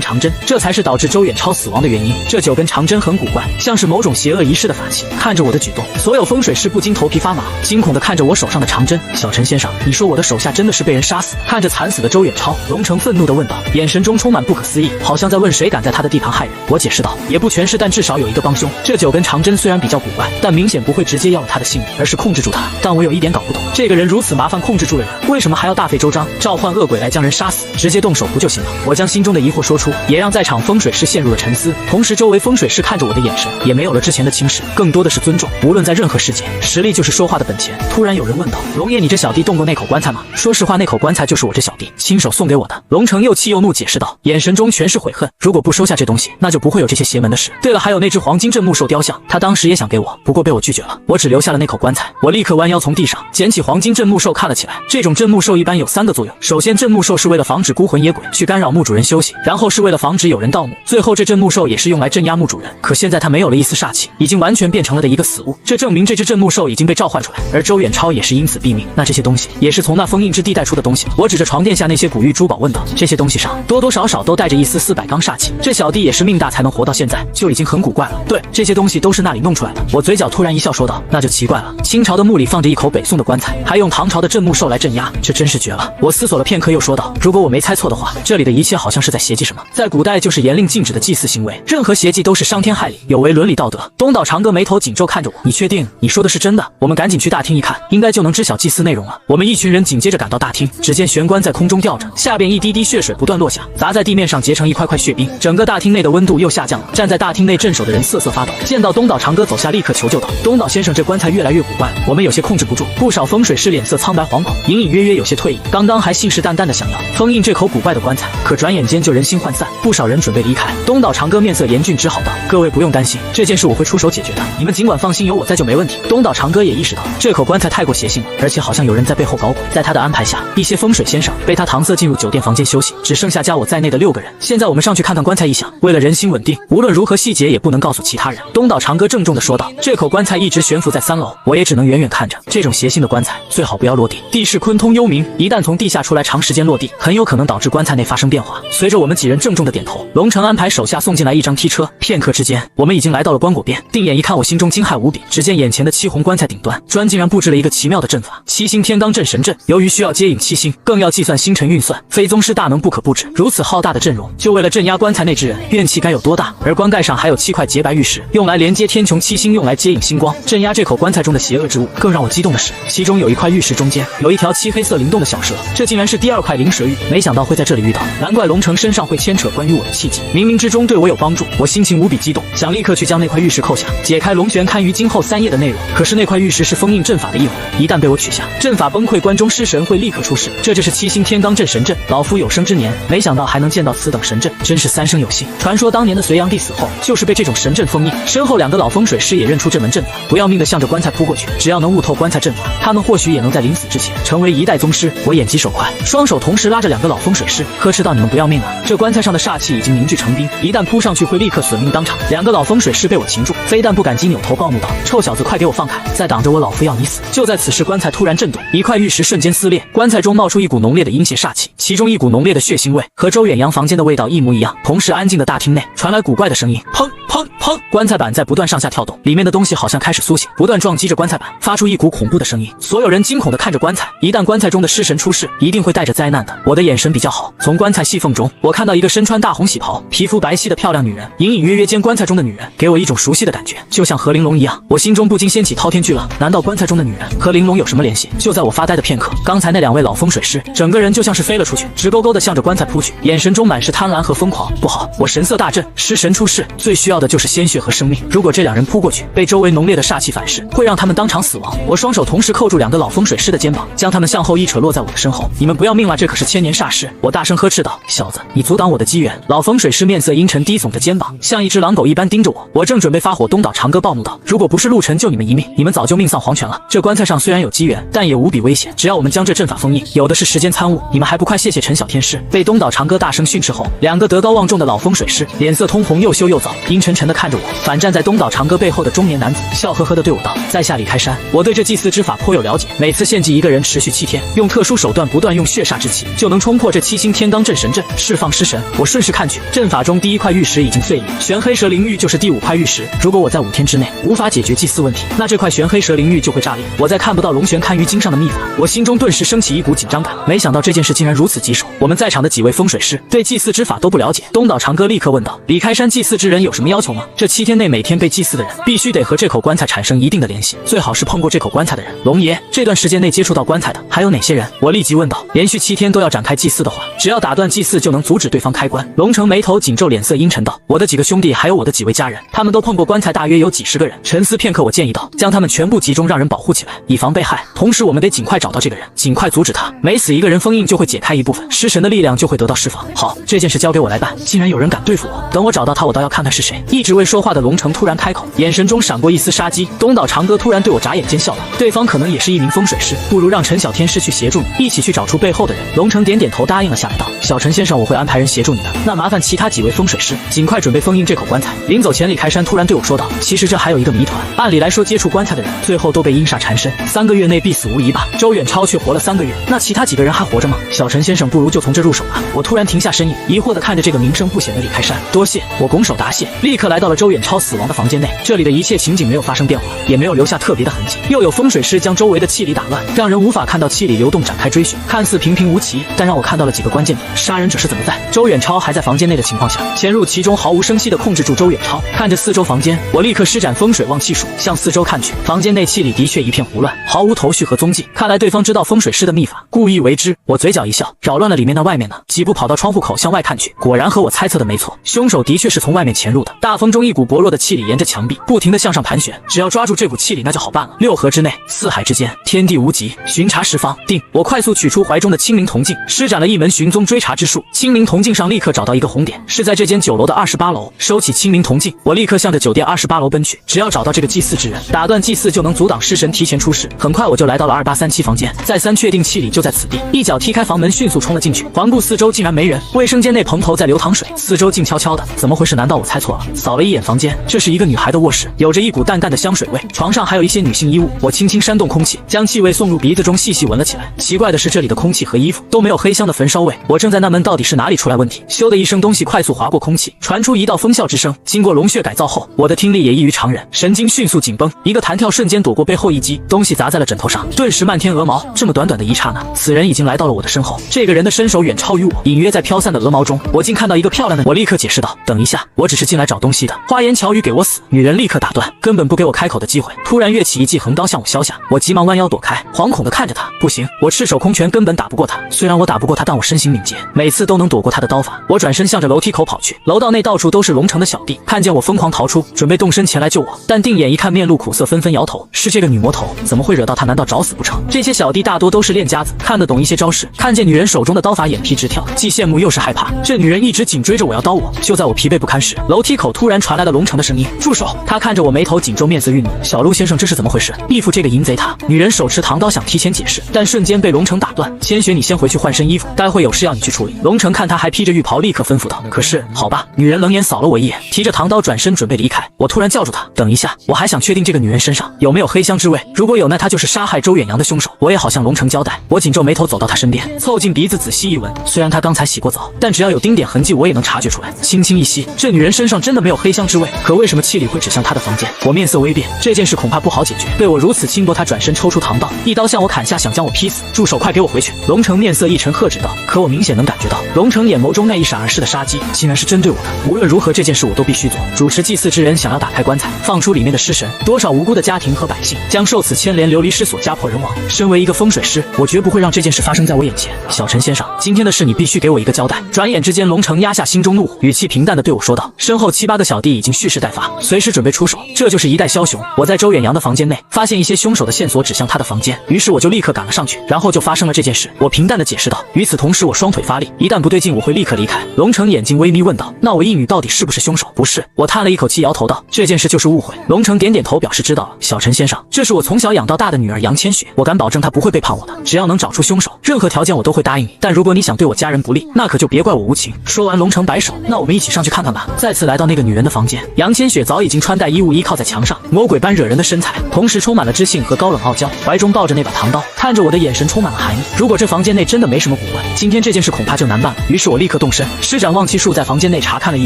长针，这才是导致周远超死亡的原因。这9根长针很古怪，像是某种邪恶仪式的法器。看着我的举动，所有风水师不禁头皮发麻，惊恐地看着我手上的长针。小陈先生，你说我的手下真的是被人杀死？看着惨死的周远超，龙城愤怒地问道，眼神中充满不可思议，好像在问谁敢在他的地盘害人。我解释道，也不全是，但至少有一个帮凶。这9根长针虽然比较古怪，但明显不会直接要了他的性命，而是控制住他。但我有一点搞不懂，这个人如此麻烦控制住了人，为什么还要大费周章召唤恶鬼来将人杀死？直接动手不就行了？我将心中的疑惑说出，也让在场风水师陷入了沉思。同时周围风水师看着我的眼神也没有了之前的轻视，更多的是尊重。无论在任何世界，实力就是说话的本钱。突然有人问道，龙爷，你这小弟动过那口棺材吗？说实话，那口棺材就是我这小弟亲手送给我的。龙城又气又怒解释道，眼神中全是悔恨。如果不收下这东西，那就不会有这些邪门的事。对了，还有那只黄金镇墓兽雕像，他当时也想给我，不过被我拒绝了。我只留下了那口棺材。我立刻弯腰从地上捡起黄金镇墓兽看了起来。这种镇墓兽一般有3个作用，首先镇墓兽是为了防止孤魂野鬼去干扰墓主人休息，然后是为了防止有人盗墓，最后这镇墓兽也是用来镇压墓主人。可现在它没有了一丝煞气，已经完全变成了的一个死物，这证明这只镇墓兽已经被召唤出来，而周远超也是因此毙命。那这些东西也是从那封印之地带出的东西。我指着床垫下那些古玉珠宝问道，这些东西上多多少少都带着一丝400纲煞气，这小弟也是命大才能活到现在，就已经很古怪了。对，这些东西都是那里弄出来的。我嘴角突然一笑说道，那就奇怪了，清朝的墓里放着一口北宋的棺材，还用唐朝的镇墓兽来镇压，这真是绝了。我思索了片刻又说道，如果我没猜错的话，这里的一切好像是在邪祭什么，在古代就是严令禁止的祭祀行为，任何邪祭都是伤天害理，有违伦理道德。东岛长歌眉头紧皱看着我，你确定你说的是真的？我们赶紧去大厅一看，应该就能知晓祭祀内容了。我们一群人紧接着赶到大厅，只见玄关在空中吊着，下边一滴滴血水不断落下，砸在地面上结成一块块血冰，整个大厅内的温度又下降了。站在大厅内镇守的人瑟瑟发抖，见到东岛长歌走下，立刻求救道，东岛先生，这棺材越来越古怪了，我们有些控制不住。不少风水师脸色苍白惶恐，隐隐约约有些退意，刚刚还信誓旦旦的想要封印这口古怪的棺材，可转眼间就人心涣散，不少人准备离开。东岛长歌面色严峻，只好道，各位不用担心，这件事我会出手解决的，你们尽管放心，有我在就没问题。东岛长歌也意识到这口棺材太过邪性了，而且好像有人在背后搞鬼。在他的安排下，一些风水先生被他搪塞进入酒店房间休息，只剩下加我在内的6个人。现在我们上去看看棺材一响，为了人心稳定，无论如何细节也不能告诉其他人。东岛长歌郑重地说道，这口棺材一直悬浮在3楼，我也只能远远看着，这种邪性的棺材最好不要落地，地势坤通幽冥，一旦从地下出来长时间落地，很有可能导致棺材内发生变化。随着我们几人郑重的点头，龙城安排手下送进来一张梯车，片刻之间我们已经来到了棺椁边。定眼一看，我心中惊骇无比，只见眼前的漆红棺材顶端砖竟然布置了一个奇妙的阵法，7星天罡镇神阵。由于需要接引7星，更要计算星辰运算，非宗师大能不可不知。如此浩大的阵容，就为了镇压棺材内之人，怨气该有多大？而棺盖上还有7块洁白玉石，用来连接天穹7星，用来接引星光，镇压这口棺材中的邪恶之物。更让我激动的是，其中有一块玉石中间有一条漆黑色灵动的小蛇，这竟然是第2块灵蛇玉，没想到会在这里遇到，难怪龙城身上会牵扯关于我的契机，冥冥之中对我有帮助。我心情无比激动，想立刻去将那块玉石扣下，解开龙玄堪于今后3页的内容。可是那块玉石是封印阵法的一环，一旦被我取下，阵法崩溃，关中尸神会立刻出世。这就是7星天罡镇神阵，老夫有生之年没想到还能见到此等神阵，真是3生有幸。传说当年的隋炀帝死后，就是被这种神阵封印。身后2个老风水师也认出这门阵法，不要命的向着棺材扑过去。只要能悟透棺材阵法，他们或许也能在临死之前成为1代宗师。我眼疾手快，双手同时拉着2个老风水师，呵斥道：“你们不要命了！这棺材上的煞气已经凝聚成冰，一旦扑上去会立刻损命当场。”2个老风水师被我擒住，非但不敢激，扭头暴怒道：“臭小子，快给我放开！再挡着我，老夫要你死！”就在此时，棺材突然震动，一块玉石瞬间撕裂，棺材中冒出一股浓烈的阴邪煞气，其中一股浓烈的血腥味和周远阳房间的味道一模一样。同时，安静的大厅内传来古怪的声音，砰砰砰！棺材板在不断上下跳动，里面的东西好像开始苏醒，不断撞击着棺材板，发出一股恐怖的声音。所有人惊恐地看着棺材，一旦棺材中的尸神出世，一定会带着灾难的。我的眼神比较好，从棺材细缝中，我看到一个身穿大红喜袍、皮肤白皙的漂亮女人，隐隐约约间棺材中的女人给我一种熟悉的感觉，就像何玲珑一样。我心中不禁掀起滔天巨浪，难道棺材中的女人和玲珑有什么联系？就在我发呆的片刻，刚才那2位老风水师整个人就像是飞了出去，直勾勾地向着棺材扑去，眼神中满是贪婪和疯狂。不好，我神色大震，尸神出世，最需要的就是鲜血和生命。如果这两人扑过去，被周围浓烈的煞气反噬，会让他们当场死亡。我双手同时扣住两个老风水师的肩膀，将他们向后一扯，落在我的身后。你们不要命了，这可是千年煞尸！我大声呵斥道：“小子，你阻挡我的机缘！”老风水师面色阴沉，低耸着肩膀，像一只狼狗一般盯着我。我正准备发火，东岛长歌暴怒道：“如果不是陆晨救你们一命，你们早就命丧黄泉了。这棺材上虽然有机缘，但也无比危险。只要我们将这阵法封印，有的是时间参悟。你们还不快谢谢陈小天师！”被东岛长歌大声训斥后，两个德高望重的老风水师脸色通红，又羞又躁，阴沉沉地看着我。反站在东岛长歌背后的中年男子笑呵呵地对我道：“在下李开山，我对这祭祀之法颇有了解。每次献祭一个人，持续7天，用特殊手段不断用血煞之气，就能冲破这7星天罡镇神阵，释放尸神。”我顺势看去，阵法中第1块玉石已经碎裂，玄黑蛇灵玉就是第5块玉石。如果我在5天之内无法解决祭祀问题，那这块玄黑蛇灵玉就会炸裂。我再看不到龙玄看玉经上的秘法，我心中顿时升起一股紧张感。没想到这件事竟然如此棘手。我们在场的几位风水师对祭祀之法都不了解。东岛长歌立刻问道：“李开山祭祀之人有什么要求吗？这7天内每天被祭祀的人必须得和这口棺材产生一定的联系，最好是碰过这口棺材的人。龙爷，这段时间内接触到棺材的还有哪些人？”我立即问道。连续7天都要展开祭祀的话，只要打断祭祀就能阻止对方开棺。龙城眉头紧皱，脸色阴沉道：“我的几个兄弟还有我的几位家人，他们都碰过棺材，大约有几10个人。”沉思片刻，我建议道：“将他们全部集中，让人保护起来，以防被害。同时我们得尽快找到这个人，尽快阻止他。每死一个人，封印就会解开一部分，尸神的力量就会得到释放。好，这件事交给我来办。竟然有人敢对付我，等我找到他，我倒要看看是谁。”一直未说话的龙城突然开口，眼神中闪过一丝杀机。东岛长歌突然对我眨眼间笑道：“对方可能也是一名风水师，不如让陈小天师去协助你，一起去找出背后的人。”龙城点点头答应了下来道：“小陈先生，我会安排人协助你的。那麻烦其他几位风水师尽快准备封印这口棺材。”临走前，李开山突然对我说道：“其实这还有一个谜团，按理来说接触棺材的人最后都被阴煞缠身，3个月内必死无疑吧？周远超却活了3个月，那其他几个人还活着吗？小陈先生，不如就从这入手吧。”我突然停下身影，疑惑地看着这个名声不显的李开山。“多谢！”我拱手答谢，立刻来到了周远超死亡的房间内。这里的一切情景没有发生变化，也没有留下特别的痕迹，又有风水师将周围的气理打乱，让人无法看到气理流动展开追寻。看似平平无奇，但让我看到了几个关键点：杀人者是怎么在周远超还在房间内的情况下潜入其中，毫无声息地控制住周远超。看着四周房间，我立刻施展风水旺气术，向四周看去。房间内气里的确一片胡乱，毫无头绪和踪迹。看来对方知道风水师的秘法，故意为之。我嘴角一笑，扰乱了里面，那外面呢？几步跑到窗户口向外看去，果然和我猜测的没错，凶手的确是从外面潜入的。大风中，一股薄弱的气里沿着墙壁不停地向上盘旋，只要抓住这股气里，那就好办了。6合之内，4海之间，天地无极，巡查十方。定！我快速取出怀中的清明铜镜，施展了一门寻踪追查之术。清明铜镜上立刻找到一个红点，是在这间酒楼的28楼。收起清明铜镜，我立刻向着酒店28楼奔去。只要找到这个祭祀之人，打断祭祀就能阻挡尸神提前出世。很快我就来到了2837房间，再三确定气里就在此地，一脚踢开房门，迅速冲了进去。环顾四周，竟然没人。卫生间内蓬头在流淌水，四周静悄悄的，怎么回事？难道我猜错了？扫了一眼房间，这是一个女孩的卧室，有着一股淡淡的香水味，床上还有一些女性衣物。我轻轻扇动空气，将气味送入鼻子中，细细闻了起来。奇怪的是，这里的空气和衣服都没有黑香的焚烧味。我正在纳闷到底是哪里出来问题，咻的一声，东西快速划过空气，传出一道疯笑之声。经过龙血改造后，我的听力也异于常人，神经迅速紧绷，一个弹跳瞬间躲过背后一击，东西砸在了枕头上，顿时漫天鹅毛。这么短短的一刹那，此人已经来到了我的身后。这个人的身手远超于我，隐约在飘散的鹅毛中，我竟看到一个漂亮的。我立刻解释道：“等一下，我只是进来找东西的，花言巧语给我死！”女人立刻打断，根本不给我开口的机会，突然跃起一记横刀向我削下。我急忙弯腰躲开，惶恐地看着他。不行，我赤手空拳根本打不过他。虽然我打不过他，但我身形敏捷，每次都能躲过他的刀法。我转身向着楼梯口跑去，楼道内到处都是龙城的小弟，看见我疯狂逃出，准备动身前来救我，但定眼一看，面露苦涩，纷纷摇头。是这个女魔头，怎么会惹到她？难道找死不成？这些小弟大多都是练家子，看得懂一些招式，看见女人手中的刀法，眼皮直跳，既羡慕又是害怕。这女人一直紧追着我要刀我。就在我疲惫不堪时，楼梯口突然传来了龙城的声音：“住手！”他看着我，眉头紧皱，面色愠怒：“小陆先生，这是怎么回事？义父这个淫贼他……”女人手持唐刀想提前解释，但瞬间被龙城打断：“千雪，你先回去换身衣服，待会有事要你去处理。”龙城看他还披着浴袍，立刻吩咐道：“可是……好吧。”女人冷眼扫了我一眼，提着唐刀转身准备离开。我突然叫住他：“等一下，我还想确定这个女人身上有没有黑香之味，如果有，那她就是杀害周远阳的凶手。我也好向龙城交代。”我紧皱眉头走到他身边，凑近鼻子仔细一闻，虽然他刚才洗过澡，但只要有丁点痕迹，我也能察觉出来。轻轻一吸，这女人身上真的没有黑香之味，可为什么气力会指向她的房间？我面色微变，这件事恐怕不好解决。被我如此轻薄，他转身抽出唐刀，一刀向我砍下，想将我劈死。住手，快给我回去！龙城面色一沉，喝止道。可我明显能感觉到，龙城眼眸中那一闪而逝的杀机，竟然是针对我的。无论如何，这件事我都必须做。主持祭祀之人想要打开棺材，放出里面的尸神，多少无辜的家庭和百姓将受此牵连，流离失所，家破人亡。身为一个风水师，我绝不会让这件事发生在我眼前。小陈先生，今天的事你必须给我一个交代。转眼之间，龙城压下心中怒火，语气平淡地对我说道。身后7、8个小弟弟已经蓄势待发，随时准备出手。这就是一代枭雄。我在周远阳的房间内发现一些凶手的线索指向他的房间，于是我就立刻赶了上去，然后就发生了这件事。我平淡的解释道。与此同时，我双腿发力，一旦不对劲，我会立刻离开。龙城眼睛微眯问道：“那我一女到底是不是凶手？”不是。我叹了一口气，摇头道：“这件事就是误会。”龙城点点头，表示知道了。小陈先生，这是我从小养到大的女儿杨千雪，我敢保证她不会背叛我的。只要能找出凶手，任何条件我都会答应你。但如果你想对我家人不利，那可就别怪我无情。说完，龙城摆手：“那我们一起上去看看吧。”再次来到那个女人的房间，杨千雪早已经穿戴衣物，依靠在墙上，魔鬼般惹人的身材，同时充满了知性和高冷傲娇，怀中抱着那把唐刀，看着我的眼神充满了寒意。如果这房间内真的没什么古怪，今天这件事恐怕就难办了。于是我立刻动身，施展望气术在房间内查看了一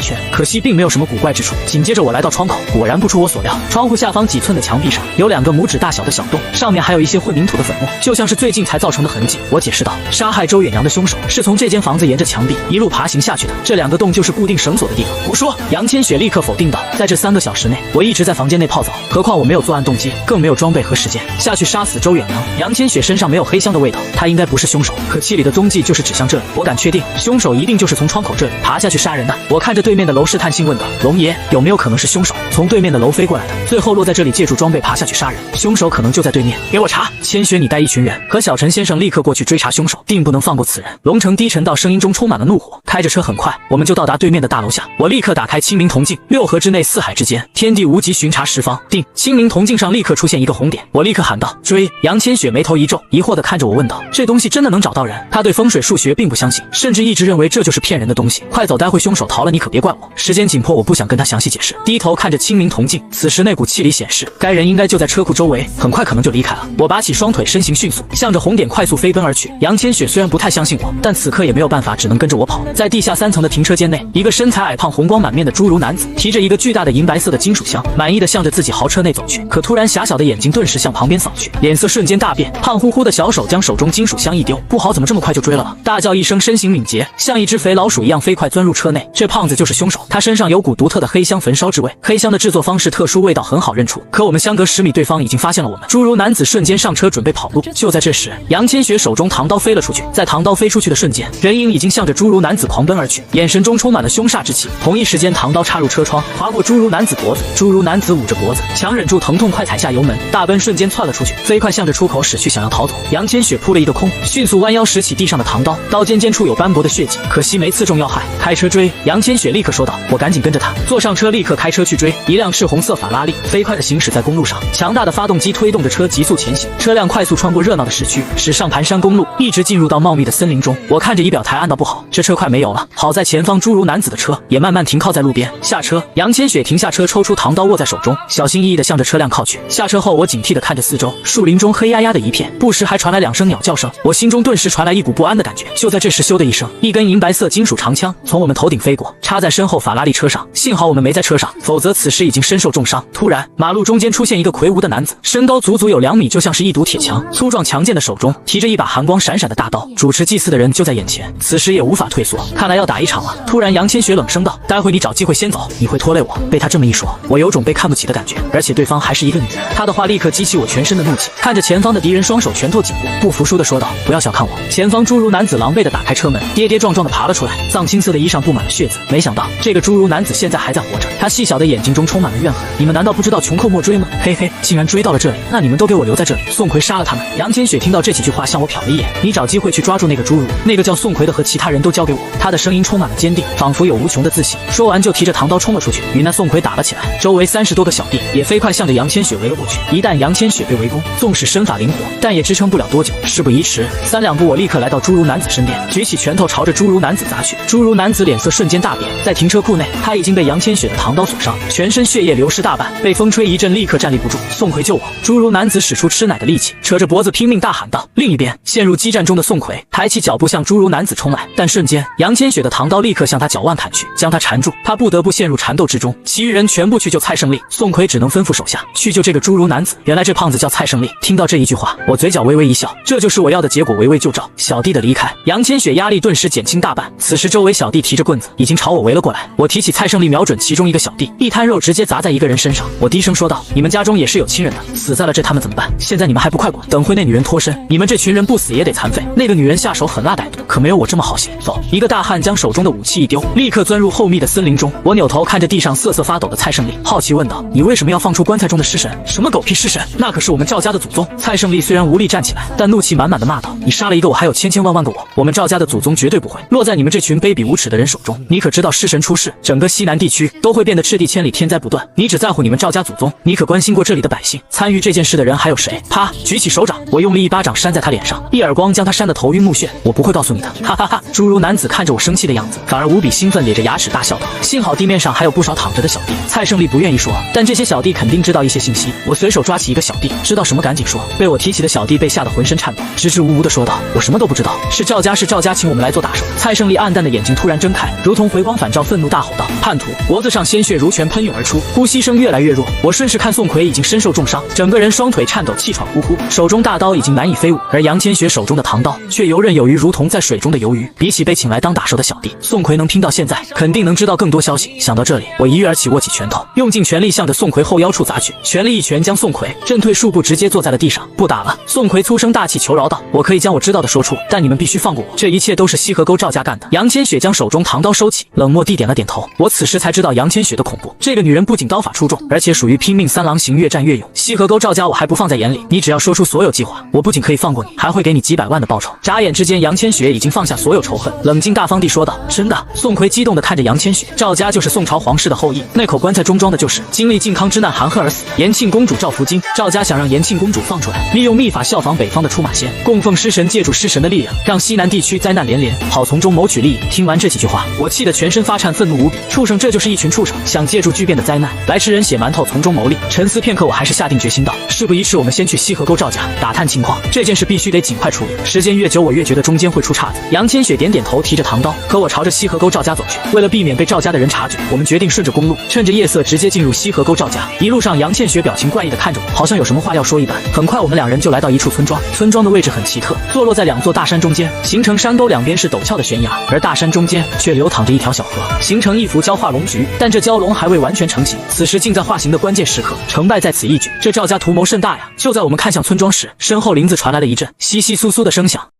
圈，可惜并没有什么古怪之处。紧接着我来到窗口，果然不出我所料，窗户下方几寸的墙壁上有2个拇指大小的小洞，上面还有一些混凝土的粉末，就像是最近才造成的痕迹。我解释道，杀害周远阳的凶手是从这间房子沿着墙壁一路爬行下去的，这2个洞就是固定绳索的地方。胡说！杨千雪立刻否定道，在这3个小时内，我一直在房间内泡澡，何况我没有作案动机，更没有装备和时间下去杀死周远阳。杨千雪身上没有黑香的味道，他应该不是凶手，可气里的踪迹就是指向这里。我敢确定，凶手一定就是从窗口这里爬下去杀人的。我看着对面的楼试探性问道，龙爷，有没有可能是凶手从对面的楼飞过来的，最后落在这里借助装备爬下去杀人？凶手可能就在对面，给我查！千雪，你带一群人和小陈先生立刻过去追查凶手，定不能放过此人。龙城低沉到声音中充满了怒火，开着车很快我们就到达对面的大楼下。我立刻打开清明铜镜，6合之内4海之间，天地无极，巡查十方。定！清明铜镜上立刻出现一个红点，我立刻喊道：“追！”杨千雪眉头一皱，疑惑地看着我问道：“这东西真的能找到人？”他对风水数学并不相信，甚至一直认为这就是骗人的东西。快走，待会凶手逃了，你可别怪我。时间紧迫，我不想跟他详细解释。低头看着清明铜镜，此时那股气里显示，该人应该就在车库周围，很快可能就离开了。我拔起双腿，身形迅速，向着红点快速飞奔而去。杨千雪虽然不太相信我，但此刻也没有办法，只能跟着我跑。在地下3层的停车间内，一个身材矮胖、红光满面的侏儒男子提着一个巨大的银白色的金属箱，满意的向着自己豪车内走去。可突然，狭小的眼睛顿时向旁边扫去，脸色瞬间大变，胖乎乎的小手将手中金属箱一丢，不好，怎么这么快就追了？大叫一声，身形敏捷，像一只肥老鼠一样飞快钻入车内。这胖子就是凶手，他身上有股独特的黑香焚烧之味，黑香的制作方式特殊，味道很好认出。可我们相隔10米，对方已经发现了我们。侏儒男子瞬间上车准备跑路，就在这时，杨千雪手中唐刀飞了出去，在唐刀飞出去的瞬间，人影已经向着侏儒男子狂奔而去，眼神中充满了凶煞之气。同一时间，唐刀插入车窗，划过侏儒男子脖子。侏儒男子捂着脖子，强忍住疼痛，快踩下油门，大奔瞬间窜了出去，飞快向着出口驶去，想要逃走。杨千雪扑了一个空，迅速弯腰拾起地上的唐刀，刀尖尖处有斑驳的血迹，可惜没刺中要害。开车追！杨千雪立刻说道。我赶紧跟着他，坐上车，立刻开车去追。一辆赤红色法拉利飞快地行驶在公路上，强大的发动机推动着车急速前行，车辆快速穿过热闹的市区，驶上盘山公路，一直进入到茂密的森林中。我看着仪表台，暗道不好，这车快没油了。好在前方侏儒男子的车也慢慢停靠在路边。下车，杨千雪停下车，抽出唐刀握在手中，小心翼翼地向着车辆靠去。下车后，我警惕地看着四周，树林中黑压压的一片，不时还传来2声鸟叫声，我心中顿时传来一股不安的感觉。就在这时，咻的一声，一根银白色金属长枪从我们头顶飞过，插在身后法拉利车上。幸好我们没在车上，否则此时已经身受重伤。突然，马路中间出现一个魁梧的男子，身高足足有2米，就像是一堵铁墙，粗壮强健的手中提着一把寒光闪闪的大刀。主持祭祀的人就在眼前，此时也无法退缩，看来要打一场了。突然，杨千雪冷声道：“待会你找机会先走，你会拖累我。”被他这么一说，我有种被看不起的感觉，而且对方还是一个女人。他的话立刻激起我全身的怒气，看着前方的敌人，双手拳头紧握，不服输地说道：“不要小看我！”前方侏儒男子狼狈地打开车门，跌跌撞撞地爬了出来，藏青色的衣裳布满了血渍。没想到这个侏儒男子现在还在活着，他细小的眼睛中充满了怨恨。你们难道不知道穷寇莫追吗？嘿嘿，竟然追到了这里，那你们都给我留在这里！宋奎杀了他们！杨千雪听到这几句话，向我瞟了一眼。你找机会去抓住那个侏儒，那个叫宋奎的和其他人都交给我。他的声音充满了坚定，仿佛有无穷的自信。说完就提着唐刀冲了出去，与那宋奎打了起来。周围30多个小弟也飞快向着杨千雪围了过去。一旦杨千雪被围攻，纵使身法灵活，但也支撑不了多久。事不宜迟，3两步我立刻来到侏儒男子身边，举起拳头朝着侏儒男子砸去。侏儒男子脸色瞬间大变，在停车库内，他已经被杨千雪的唐刀所伤，全身血液流失大半，被风吹一阵，立刻站立不住。宋奎救我！侏儒男子使出吃奶的力气，扯着脖子拼命大喊道。另一边，陷入激战中的宋奎抬起脚步向侏儒男子冲来，但瞬间，杨千雪的唐刀立刻向他脚腕砍去，将他缠住，他不得不陷入缠斗之中。其余人全部去救蔡胜利，宋奎只能吩咐手下去救这个侏儒男子。原来这胖子叫蔡胜利。听到这一句话，我嘴角微微一笑，这就是我要的结果，围魏救赵。小弟的离开，杨千雪压力顿时减轻大半。此时周围小弟提着棍子已经朝我围了过来，我提起蔡胜利，瞄准其中一个小弟，一滩肉直接砸在一个人身上。我低声说道：“你们家中也是有亲人的，死在了这他们怎么办？现在你们还不快滚！等会那女人脱身，你们这群人不死也得残废。”那个女人下手狠辣歹毒，可没有我这么好心。走！一个大汉将手中的武器一丢，立刻钻入厚密的森林中。我扭头看着地上瑟瑟发抖的蔡胜利，好奇问道：“你为什么要放出棺材中的尸神？什么狗屁尸神？那可是我们赵家的祖宗！”蔡胜利虽然无力站起来，但怒气满满的骂道：“你杀了一个我，还有千千万万个我！我们赵家的祖宗绝对不会落在你们这群卑鄙无耻的人手中！你可知道尸神出世，整个西南地区都会变得赤地千里，天灾不断。你只在乎你们赵家祖宗，你可关心过这里的百姓？参与这件事的人还有谁？”啪！举起手掌，我用力一巴掌扇在他脸上，一耳光将他扇得头晕目眩。我不会告诉你的！哈哈哈！侏儒男子看着我生气的样子，反而无比兴奋，咧着牙齿大笑道：“幸好地面上还有不少躺着的小弟。”蔡胜利不愿意说，但这些小弟肯定知道一些信息。我随手抓起一个小弟，知道什么赶紧说。被我提起的小弟被吓得浑身颤抖，支支吾吾地说道：“我什么都不知道，是赵家请我们来做打手。”蔡胜利暗淡的眼睛突然睁开，如同回光返照，愤怒大吼道：“叛徒！”脖子上鲜血如泉喷涌而出，呼吸声越来越弱。我顺势看宋奎已经身受重伤，整个人双腿颤抖，气喘呼呼，手中大刀已经难以飞舞，而杨千雪手中的唐刀却游刃有余，如同在水中的游鱼。比起被请来当打手的小弟，宋奎能拼到现在，肯定能知道更多消息。想到这里，我一跃而起，握起拳头，用尽全力向着宋奎后腰处砸去，全力一拳将宋奎震退数步，直接坐在了地上。不打了！宋奎粗声大气求饶道：“我可以将我知道的说出，但你们必须放过我，这一切都是西河沟赵家干的。”杨千雪将手中唐刀收起，冷漠地点了点头。我此时才知道杨千雪的恐怖，这个女人不仅刀法出众，而且属于拼命三郎型，越战越勇。西河沟赵家我还不放在眼里，你只要说出所有计划，我不仅可以放过你，还会给你几百万的报酬。眨眼之间，杨千雪已经放下所有仇恨，冷静大方地说道：“真的？”宋奎激动地看着杨千雪，赵家就是宋朝皇室的后裔，那口棺材中装的就是经历靖康之难含恨而死延庆公主赵福金。赵家想让延庆公主放出来，利用秘法效仿北方的出马仙，供奉尸神，借助尸神的力量，让西南地区灾难连连，好从中谋取利益。听完这几句话，我气得全身发颤，愤怒无比。畜生，这就是一群畜生，想借助巨变的灾难来吃人血馒头，从中牟利。沉思片刻，我还是下定决心道：“事不宜迟，我们先去西河沟赵家打探情况，这件事必须得尽快处理。时间越久，我越觉得中间会出岔子。”杨千雪点点头，提着唐刀，可我朝着西河沟赵家走去。为了避免被赵家的人察觉，我们决定顺着公路，趁着夜色直接进入西河沟赵家。一路上，杨千雪表情怪异地看着我，好像有什么话要说一般。很快，我们两人就来到一处村庄。村庄的位置很奇特，坐落在两座大山中间，形成山沟，两边是陡峭的悬崖，而大山中间却流淌着一条小河，形成一幅蛟化龙局。但这蛟龙还未完全成型，此时竟在化形的关键时刻，成败在此一举。这赵家图谋甚大呀！就在我们看向村庄时，身后林子传来了一阵窸窸窣窣的声响。